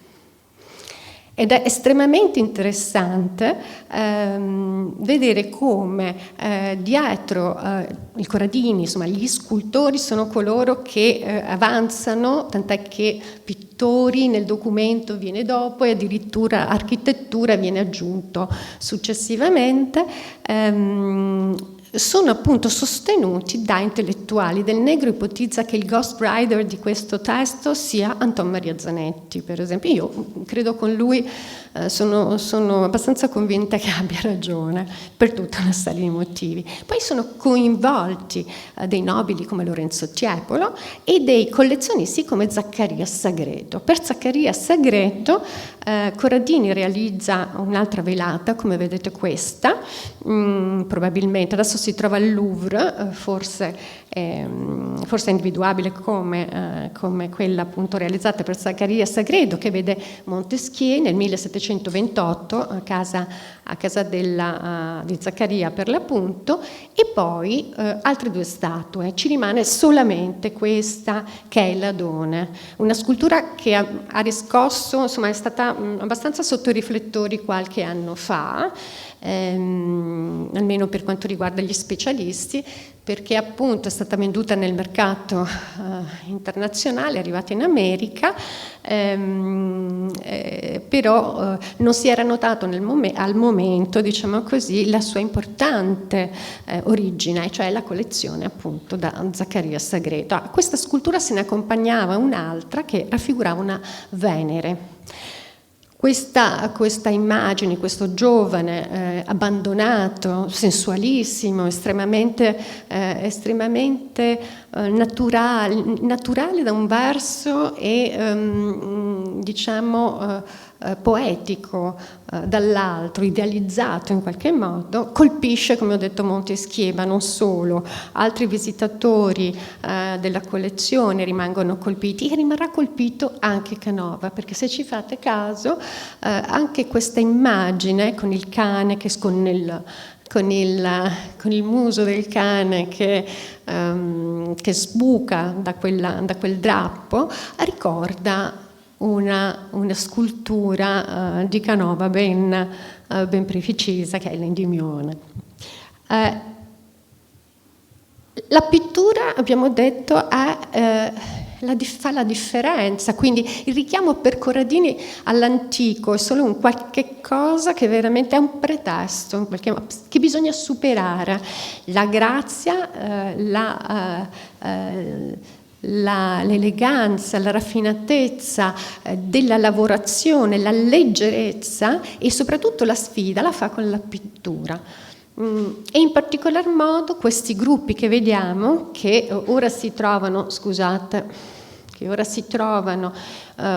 Ed è estremamente interessante vedere come dietro il Corradini, insomma, gli scultori sono coloro che avanzano, tant'è che pittori nel documento viene dopo e addirittura architettura viene aggiunto successivamente. Sono appunto sostenuti da intellettuali. Del Negro ipotizza che il ghostwriter di questo testo sia Anton Maria Zanetti, per esempio. Io credo con lui, sono abbastanza convinta che abbia ragione per tutta una serie di motivi. Poi sono coinvolti dei nobili come Lorenzo Tiepolo e dei collezionisti come Zaccaria Sagredo. Per Zaccaria Sagredo Corradini realizza un'altra velata, come vedete questa, probabilmente adesso si trova al Louvre, forse è individuabile come quella appunto realizzata per Zaccaria Sagredo, che vede Montesquieu nel 1728 a casa di Zaccaria per l'appunto, e poi altre due statue. Ci rimane solamente questa che è l'Adone, una scultura che ha riscosso, insomma è stata abbastanza sotto i riflettori qualche anno fa, almeno per quanto riguarda gli specialisti, perché appunto è stata venduta nel mercato internazionale, è arrivata in America, però non si era notato al momento, diciamo così, la sua importante origine, cioè la collezione appunto da Zaccaria Sagredo. A questa scultura se ne accompagnava un'altra che raffigurava una Venere. Questa immagine, questo giovane abbandonato, sensualissimo, estremamente naturale da un verso e poetico dall'altro, idealizzato in qualche modo, colpisce, come ho detto, Montesquieu, ma non solo. Altri visitatori della collezione rimangono colpiti, e rimarrà colpito anche Canova, perché se ci fate caso anche questa immagine con il cane che con il muso del cane che sbuca da quel drappo, ricorda una scultura di Canova ben precisa, che è l'Endymione. La pittura, abbiamo detto, fa la differenza, quindi il richiamo per Corradini all'antico è solo un qualche cosa che veramente è un pretesto che bisogna superare. La grazia, l'eleganza, la raffinatezza della lavorazione, la leggerezza e soprattutto la sfida la fa con la pittura. E in particolar modo questi gruppi che vediamo, che ora si trovano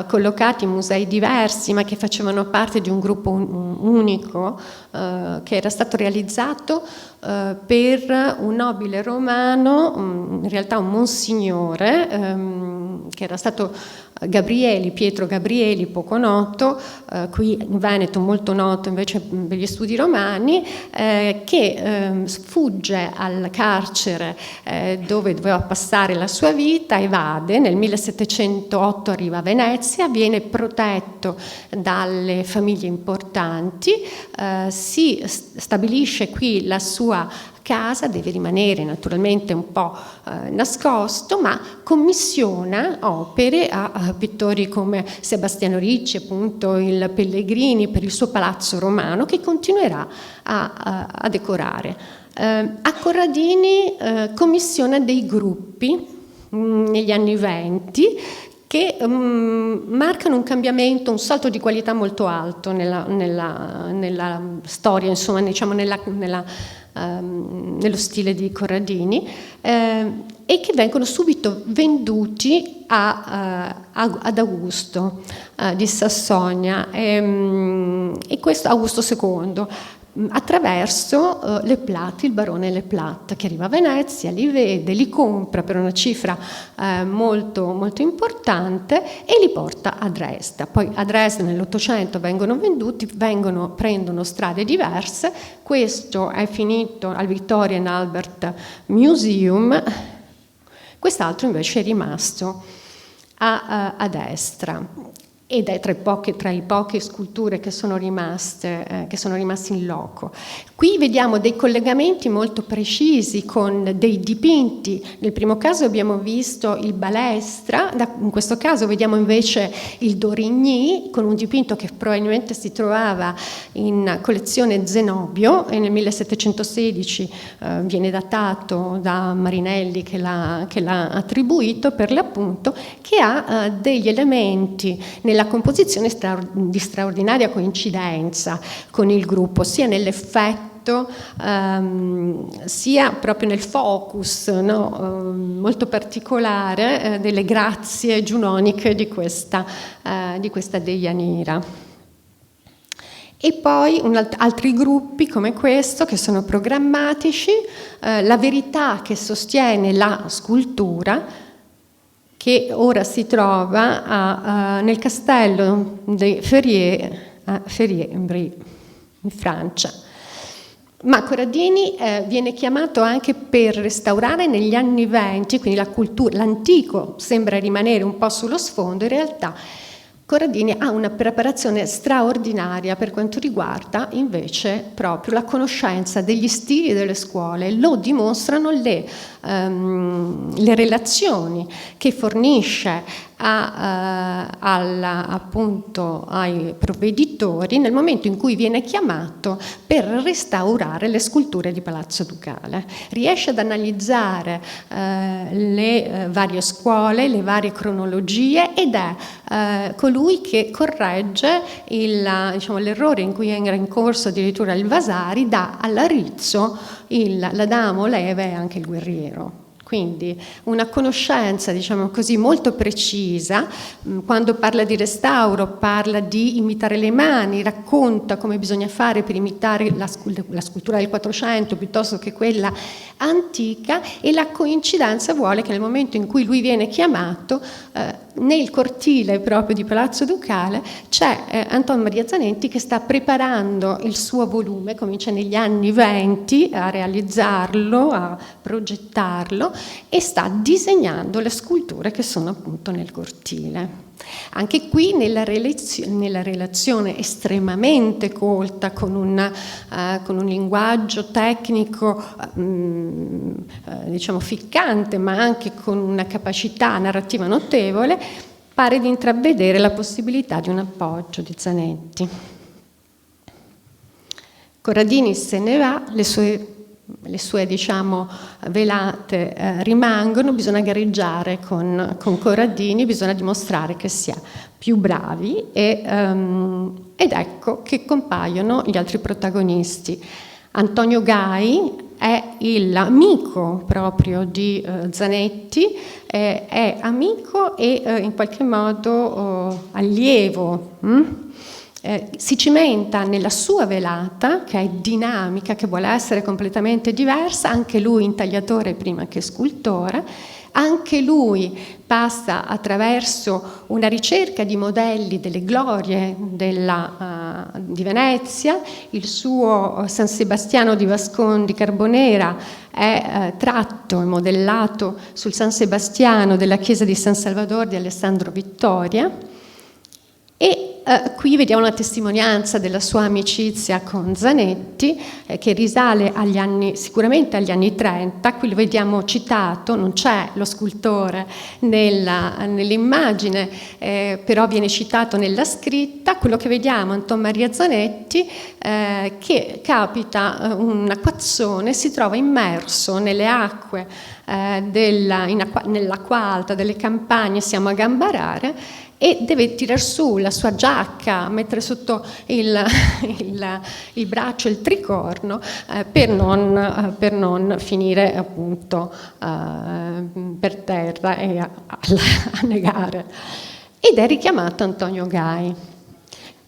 collocati in musei diversi, ma che facevano parte di un gruppo unico che era stato realizzato per un nobile romano, in realtà un monsignore, che era stato Pietro Gabrieli, poco noto, qui in Veneto molto noto invece per gli studi romani, che fugge al carcere dove doveva passare la sua vita, evade, nel 1708 arriva a Venezia, viene protetto dalle famiglie importanti, si stabilisce qui la sua casa, deve rimanere naturalmente un po' nascosto, ma commissiona opere a pittori come Sebastiano Ricci, appunto il Pellegrini, per il suo palazzo romano, che continuerà a decorare. A Corradini commissiona dei gruppi negli anni *20* che marcano un cambiamento, un salto di qualità molto alto nella storia, insomma, diciamo nello stile di Corradini, e che vengono subito venduti ad Augusto di Sassonia, e questo Augusto II, attraverso Leplat, il barone Leplat, che arriva a Venezia, li vede, li compra per una cifra molto, molto importante e li porta a Dresda. Poi a Dresda nell'Ottocento vengono venduti, prendono strade diverse. Questo è finito al Victoria and Albert Museum, quest'altro invece è rimasto a destra. Ed è tra le poche sculture che sono rimaste in loco. Qui vediamo dei collegamenti molto precisi con dei dipinti. Nel primo caso abbiamo visto il Balestra, in questo caso vediamo invece il Dorigny, con un dipinto che probabilmente si trovava in collezione Zenobio, e nel 1716 viene datato da Marinelli, che l'ha attribuito per l'appunto, che ha degli elementi nella composizione di straordinaria coincidenza con il gruppo, sia nell'effetto sia proprio nel focus, no? Molto particolare delle grazie giunoniche di questa Deianira. E poi altri gruppi come questo, che sono programmatici, la verità che sostiene la scultura, che ora si trova nel castello di Ferrier, a Ferrier-en-Brie, in Francia. Ma Corradini viene chiamato anche per restaurare negli anni '20, quindi l'antico sembra rimanere un po' sullo sfondo, in realtà Corradini ha una preparazione straordinaria per quanto riguarda invece proprio la conoscenza degli stili delle scuole. Lo dimostrano le relazioni che fornisce appunto ai provveditori nel momento in cui viene chiamato per restaurare le sculture di Palazzo Ducale. Riesce ad analizzare le varie scuole, le varie cronologie, ed è colui che corregge l'errore in cui era in corso addirittura il Vasari, dà all'Arrizzo l'Adamo, l'Eve e anche il Guerriero. Quindi una conoscenza, diciamo così, molto precisa. Quando parla di restauro parla di imitare le mani, racconta come bisogna fare per imitare la scultura del 400 piuttosto che quella antica, e la coincidenza vuole che nel momento in cui lui viene chiamato, nel cortile proprio di Palazzo Ducale c'è Antonio Maria Zanetti che sta preparando il suo volume, comincia negli anni 20 a realizzarlo, a progettarlo, e sta disegnando le sculture che sono appunto nel cortile. Anche qui nella relazione estremamente colta, con un linguaggio tecnico diciamo ficcante, ma anche con una capacità narrativa notevole, pare di intravedere la possibilità di un appoggio di Zanetti. Corradini se ne va, le sue diciamo velate rimangono, bisogna gareggiare con Corradini, bisogna dimostrare che si è più bravi, ed ecco che compaiono gli altri protagonisti. Antonio Gai è l'amico proprio di Zanetti, è amico e in qualche modo allievo. Si cimenta nella sua velata, che è dinamica, che vuole essere completamente diversa, anche lui intagliatore prima che scultore. Anche lui passa attraverso una ricerca di modelli delle glorie di Venezia. Il suo San Sebastiano di Vascon di Carbonera è tratto e modellato sul San Sebastiano della chiesa di San Salvador di Alessandro Vittoria, e qui vediamo una testimonianza della sua amicizia con Zanetti, che risale sicuramente agli anni 30. Qui lo vediamo citato, non c'è lo scultore nell'immagine, però viene citato nella scritta. Quello che vediamo, Anton Maria Zanetti, che capita un acquazzone, si trova immerso nelle acque nell'acqua alta delle campagne, siamo a Gambarare, e deve tirar su la sua giacca, mettere sotto il braccio il tricorno per non finire appunto per terra e a negare. Ed è richiamato Antonio Gai.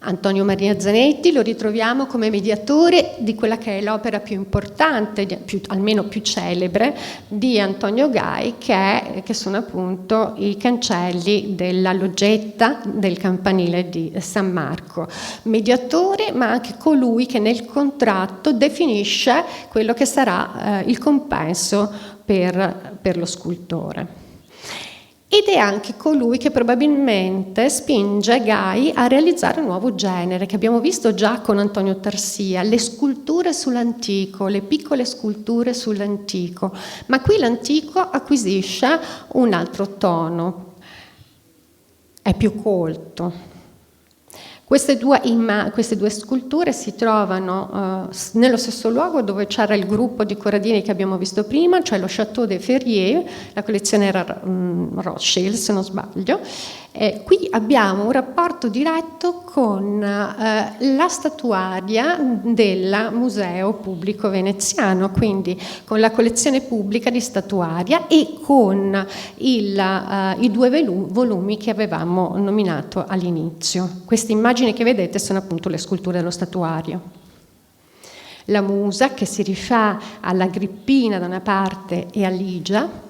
Antonio Maria Zanetti lo ritroviamo come mediatore di quella che è l'opera più importante, almeno più celebre, di Antonio Gai, che sono appunto i cancelli della loggetta del campanile di San Marco. Mediatore, ma anche colui che nel contratto definisce quello che sarà il compenso per lo scultore. Ed è anche colui che probabilmente spinge Gai a realizzare un nuovo genere, che abbiamo visto già con Antonio Tarsia, le sculture sull'antico, le piccole sculture sull'antico. Ma qui l'antico acquisisce un altro tono, è più colto. Queste due sculture si trovano nello stesso luogo dove c'era il gruppo di Corradini che abbiamo visto prima, cioè lo Château des Ferriers, la collezione era Rothschild se non sbaglio. Qui abbiamo un rapporto diretto con la statuaria del Museo Pubblico Veneziano, quindi con la collezione pubblica di statuaria e con i due volumi che avevamo nominato all'inizio. Queste immagini che vedete sono appunto le sculture dello statuario. La Musa, che si rifà all'Agrippina da una parte e a Ligia,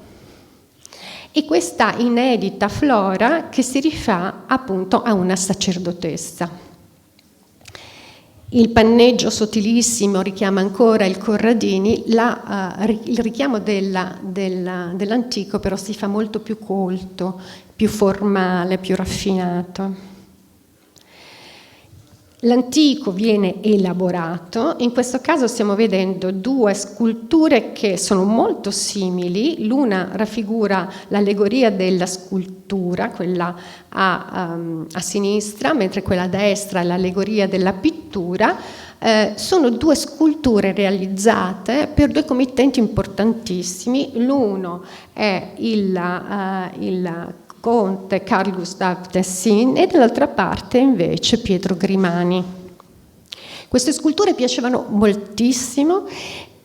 e questa inedita Flora che si rifà appunto a una sacerdotessa. Il panneggio sottilissimo richiama ancora il Corradini, il richiamo dell'antico però si fa molto più colto, più formale, più raffinato. L'antico viene elaborato, in questo caso stiamo vedendo due sculture che sono molto simili, l'una raffigura l'allegoria della scultura, quella a sinistra, mentre quella a destra è l'allegoria della pittura. Sono due sculture realizzate per due committenti importantissimi, l'uno è il conte Carl Gustav Tessin e dall'altra parte invece Pietro Grimani. Queste sculture piacevano moltissimo,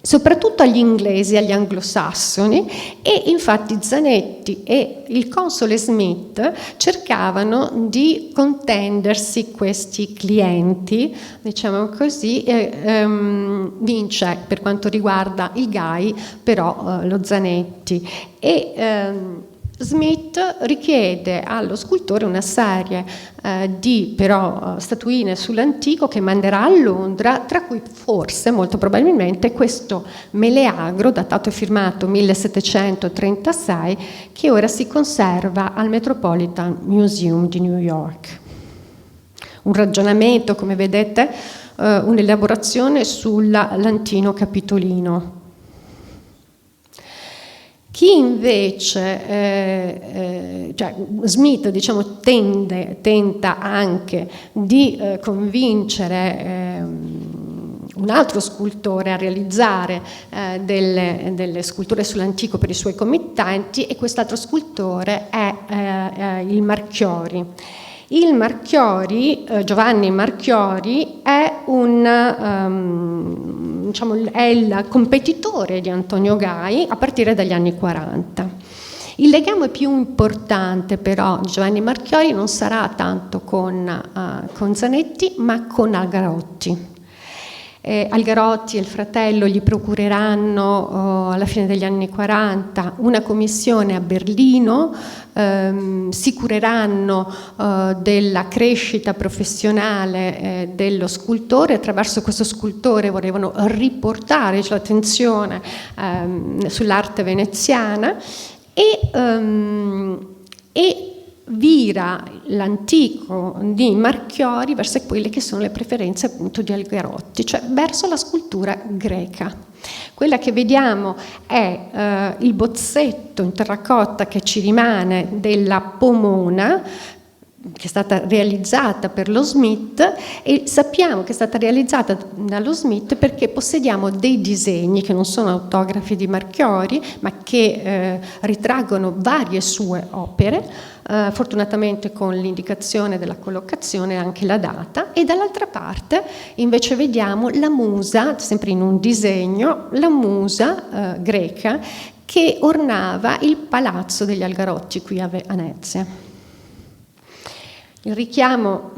soprattutto agli inglesi, agli anglosassoni, e infatti Zanetti e il console Smith cercavano di contendersi questi clienti, diciamo così. Vince per quanto riguarda il Gai però lo Zanetti, e Smith richiede allo scultore una serie di però statuine sull'antico che manderà a Londra, tra cui forse, molto probabilmente, questo Meleagro, datato e firmato 1736, che ora si conserva al Metropolitan Museum di New York. Un ragionamento, come vedete, un'elaborazione sull'Antino Capitolino. Chi invece, cioè Smith, diciamo, tenta anche di convincere un altro scultore a realizzare delle sculture sull'antico per i suoi committenti, e quest'altro scultore è il Marchiori. Il Marchiori, Giovanni Marchiori, è il competitore di Antonio Gai a partire dagli anni 40. Il legame più importante però di Giovanni Marchiori non sarà tanto con Zanetti, ma con Algarotti. Algarotti e il fratello gli procureranno alla fine degli anni 40 una commissione a Berlino, si cureranno della crescita professionale dello scultore. Attraverso questo scultore volevano riportare l'attenzione sull'arte veneziana, e vira l'antico di Marchiori verso quelle che sono le preferenze appunto di Algarotti, cioè verso la scultura greca. Quella che vediamo è il bozzetto in terracotta che ci rimane della Pomona, che è stata realizzata per lo Smith, e sappiamo che è stata realizzata dallo Smith perché possediamo dei disegni che non sono autografi di Marchiori, ma che ritraggono varie sue opere, fortunatamente con l'indicazione della collocazione e anche la data, e dall'altra parte invece vediamo la musa, sempre in un disegno, la musa greca che ornava il palazzo degli Algarotti qui a Venezia. Il richiamo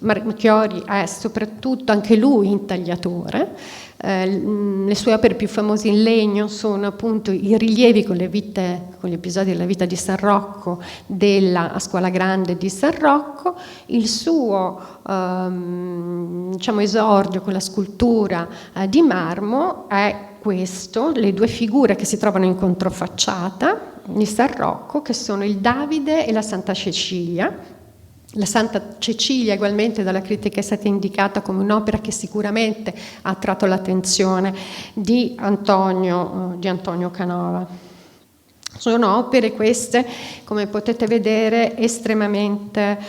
Marchiori è soprattutto anche lui intagliatore. Le sue opere più famose in legno sono appunto i rilievi con gli episodi della vita di San Rocco della Scuola Grande di San Rocco, il suo esordio con la scultura di marmo è questo, le due figure che si trovano in controfacciata di San Rocco, che sono il Davide e la Santa Cecilia. La Santa Cecilia ugualmente dalla critica è stata indicata come un'opera che sicuramente ha attratto l'attenzione di Antonio Canova. Sono opere queste, come potete vedere, estremamente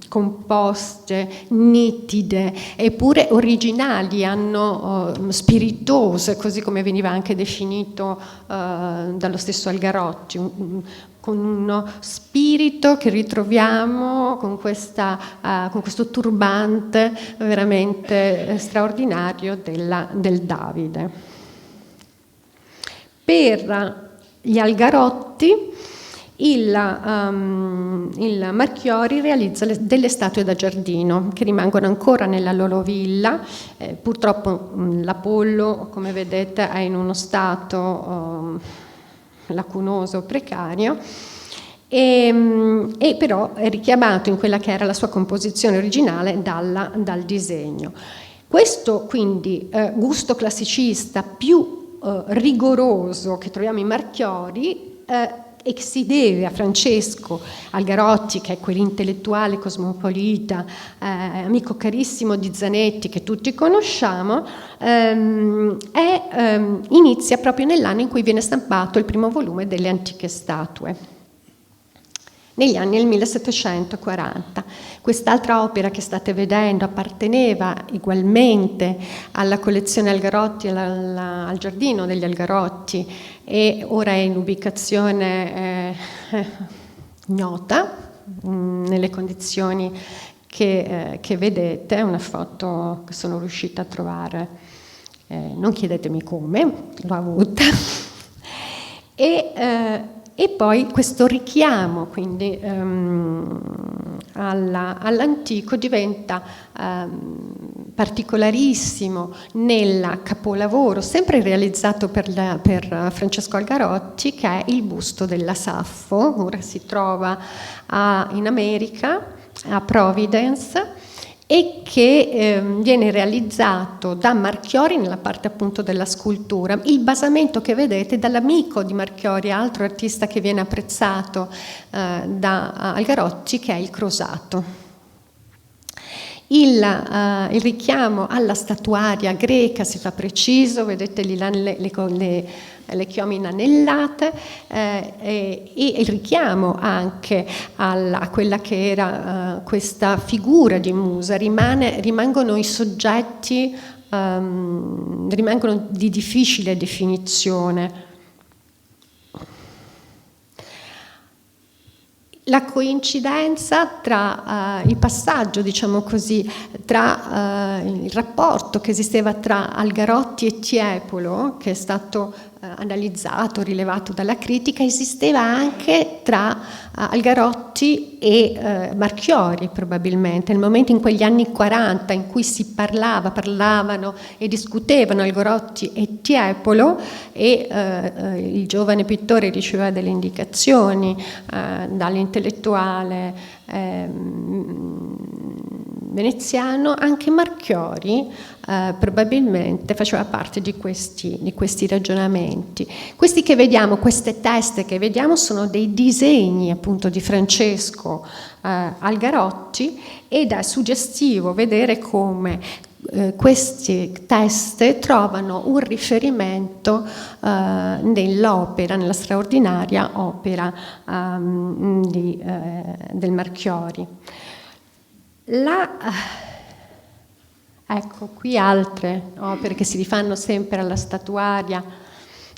composte, nitide, eppure originali, spiritose, così come veniva anche definito dallo stesso Algarotti, con uno spirito che ritroviamo con questo turbante veramente straordinario del Davide. Per gli Algarotti il Marchiori realizza delle statue da giardino che rimangono ancora nella loro villa. Purtroppo l'Apollo, come vedete, è in uno stato lacunoso, precario, e però è richiamato in quella che era la sua composizione originale dal disegno. Questo quindi gusto classicista più rigoroso che troviamo in Marchiori e che si deve a Francesco Algarotti, che è quell'intellettuale cosmopolita, amico carissimo di Zanetti che tutti conosciamo, inizia proprio nell'anno in cui viene stampato il primo volume delle antiche statue, negli anni del 1740. Quest'altra opera che state vedendo apparteneva ugualmente alla collezione Algarotti, al giardino degli Algarotti, e ora è in ubicazione ignota, nelle condizioni che vedete. È una foto che sono riuscita a trovare non chiedetemi come, l'ho avuta. E poi questo richiamo quindi all'antico diventa particolarissimo nel capolavoro sempre realizzato per Francesco Algarotti, che è il busto della Saffo. Ora si trova in America, a Providence, e che viene realizzato da Marchiori nella parte appunto della scultura. Il basamento che vedete dall'amico di Marchiori, altro artista che viene apprezzato da Algarotti, che è il Crosato. Il richiamo alla statuaria greca si fa preciso, vedete lì le chiome inanellate, e il richiamo anche a quella che era questa figura di Musa. Rimangono i soggetti, rimangono di difficile definizione. La coincidenza tra il passaggio, diciamo così, tra il rapporto che esisteva tra Algarotti e Tiepolo, che è stato analizzato, rilevato dalla critica, esisteva anche tra Algarotti e Marchiori, probabilmente. Nel momento, in quegli anni 40 in cui si parlavano e discutevano Algarotti e Tiepolo, e il giovane pittore riceveva delle indicazioni dall'intellettuale veneziano, anche Marchiori probabilmente faceva parte di questi ragionamenti. Questi che vediamo, queste teste che vediamo, sono dei disegni appunto di Francesco Algarotti, ed è suggestivo vedere come queste teste trovano un riferimento nell'opera, nella straordinaria opera del Marchiori. Ecco qui altre opere che si rifanno sempre alla statuaria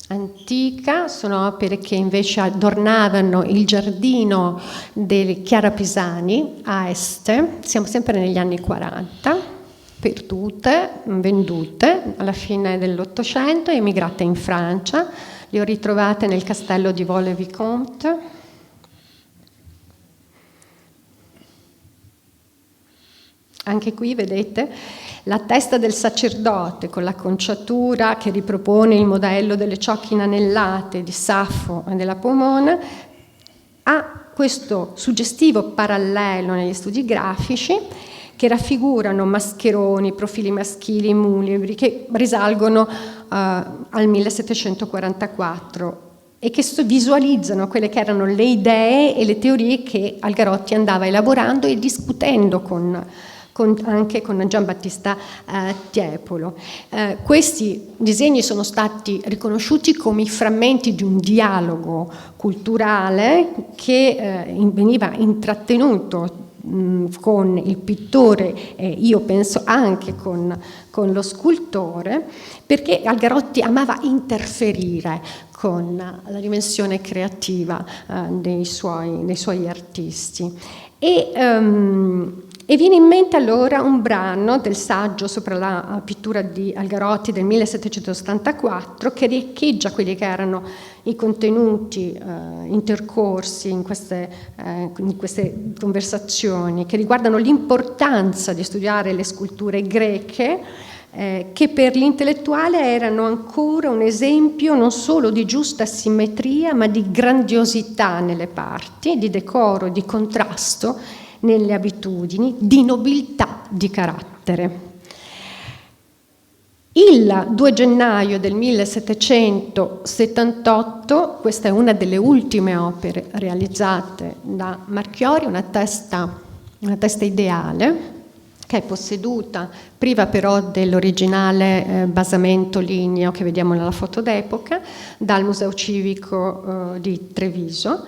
antica, sono opere che invece adornavano il giardino dei Chiarapisani a Este. Siamo sempre negli anni 40, perdute, vendute alla fine dell'Ottocento, emigrate in Francia. Le ho ritrovate nel castello di Vaux-le-Vicomte. Anche qui vedete la testa del sacerdote con l'acconciatura che ripropone il modello delle ciocche inanellate di Saffo e della Pomona. Ha questo suggestivo parallelo negli studi grafici che raffigurano mascheroni, profili maschili, mulibri, che risalgono al 1744 e che visualizzano quelle che erano le idee e le teorie che Algarotti andava elaborando e discutendo anche con Giambattista Tiepolo. Questi disegni sono stati riconosciuti come i frammenti di un dialogo culturale che veniva intrattenuto con il pittore, io penso anche con lo scultore, perché Algarotti amava interferire con la dimensione creativa dei suoi artisti. E viene in mente allora un brano del saggio sopra la pittura di Algarotti del 1774 che riecheggia quelli che erano i contenuti intercorsi in queste conversazioni, che riguardano l'importanza di studiare le sculture greche, che per l'intellettuale erano ancora un esempio non solo di giusta simmetria, ma di grandiosità nelle parti, di decoro, di contrasto nelle abitudini, di nobiltà di carattere. Il 2 gennaio del 1778, questa è una delle ultime opere realizzate da Marchiori, una testa ideale, che è posseduta, priva però dell'originale basamento ligneo che vediamo nella foto d'epoca, dal Museo Civico di Treviso.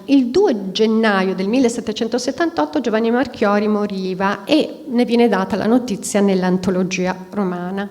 Il 2 gennaio del 1778 Giovanni Marchiori moriva e ne viene data la notizia nell'antologia romana,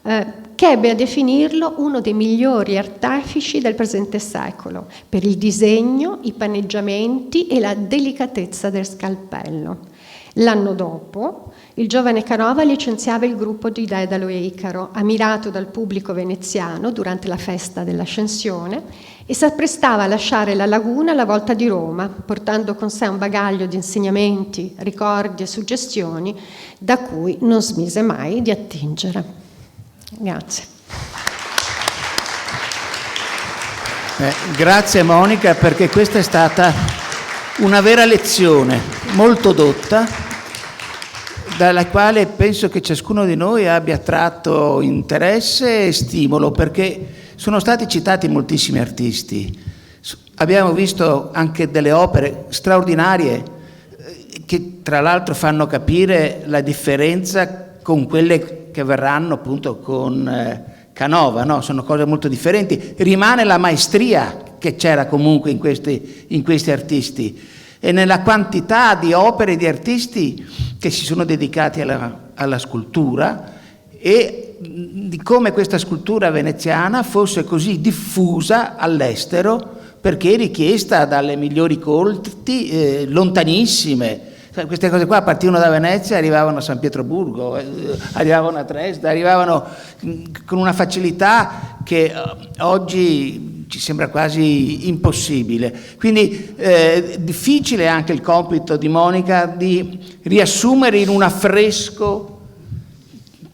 che ebbe a definirlo uno dei migliori artefici del presente secolo per il disegno, i paneggiamenti e la delicatezza del scalpello. L'anno dopo, il giovane Canova licenziava il gruppo di Daedalo e Icaro, ammirato dal pubblico veneziano durante la festa dell'Ascensione, e si apprestava a lasciare la laguna alla volta di Roma, portando con sé un bagaglio di insegnamenti, ricordi e suggestioni da cui non smise mai di attingere. Grazie. Grazie Monica, perché questa è stata una vera lezione, molto dotta, dalla quale penso che ciascuno di noi abbia tratto interesse e stimolo, perché sono stati citati moltissimi artisti. Abbiamo visto anche delle opere straordinarie che tra l'altro fanno capire la differenza con quelle che verranno appunto con Canova, no? Sono cose molto differenti. Rimane la maestria che c'era comunque in questi artisti, e nella quantità di opere di artisti che si sono dedicati alla scultura, e di come questa scultura veneziana fosse così diffusa all'estero, perché richiesta dalle migliori corti lontanissime. Queste cose qua partivano da Venezia, arrivavano a San Pietroburgo, arrivavano a Dresda, arrivavano con una facilità che oggi ci sembra quasi impossibile. Quindi difficile anche il compito di Monica di riassumere in un affresco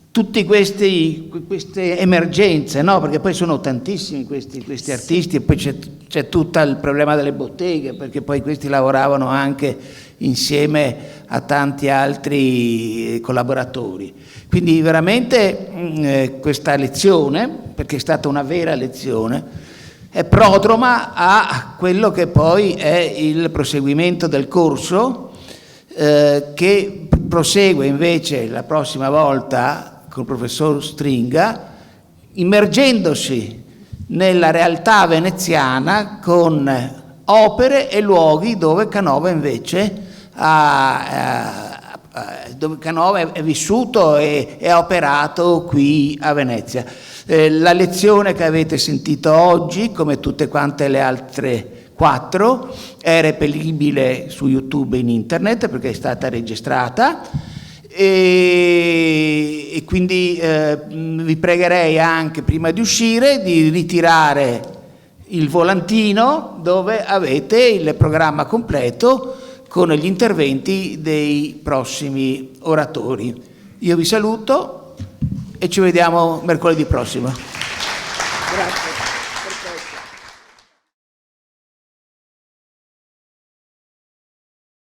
tutte queste emergenze, no? Perché poi sono tantissimi questi artisti, e poi c'è tutto il problema delle botteghe, perché poi questi lavoravano anche insieme a tanti altri collaboratori. Quindi veramente questa lezione, perché è stata una vera lezione, è prodroma a quello che poi è il proseguimento del corso, che prosegue invece la prossima volta col professor Stringa, immergendosi nella realtà veneziana con opere e luoghi dove Canova invece dove Canova è vissuto e ha operato qui a Venezia. La lezione che avete sentito oggi, come tutte quante le altre 4, è reperibile su YouTube e in internet perché è stata registrata, e quindi vi pregherei anche, prima di uscire, di ritirare il volantino dove avete il programma completo con gli interventi dei prossimi oratori. Io vi saluto e ci vediamo mercoledì prossimo. Grazie.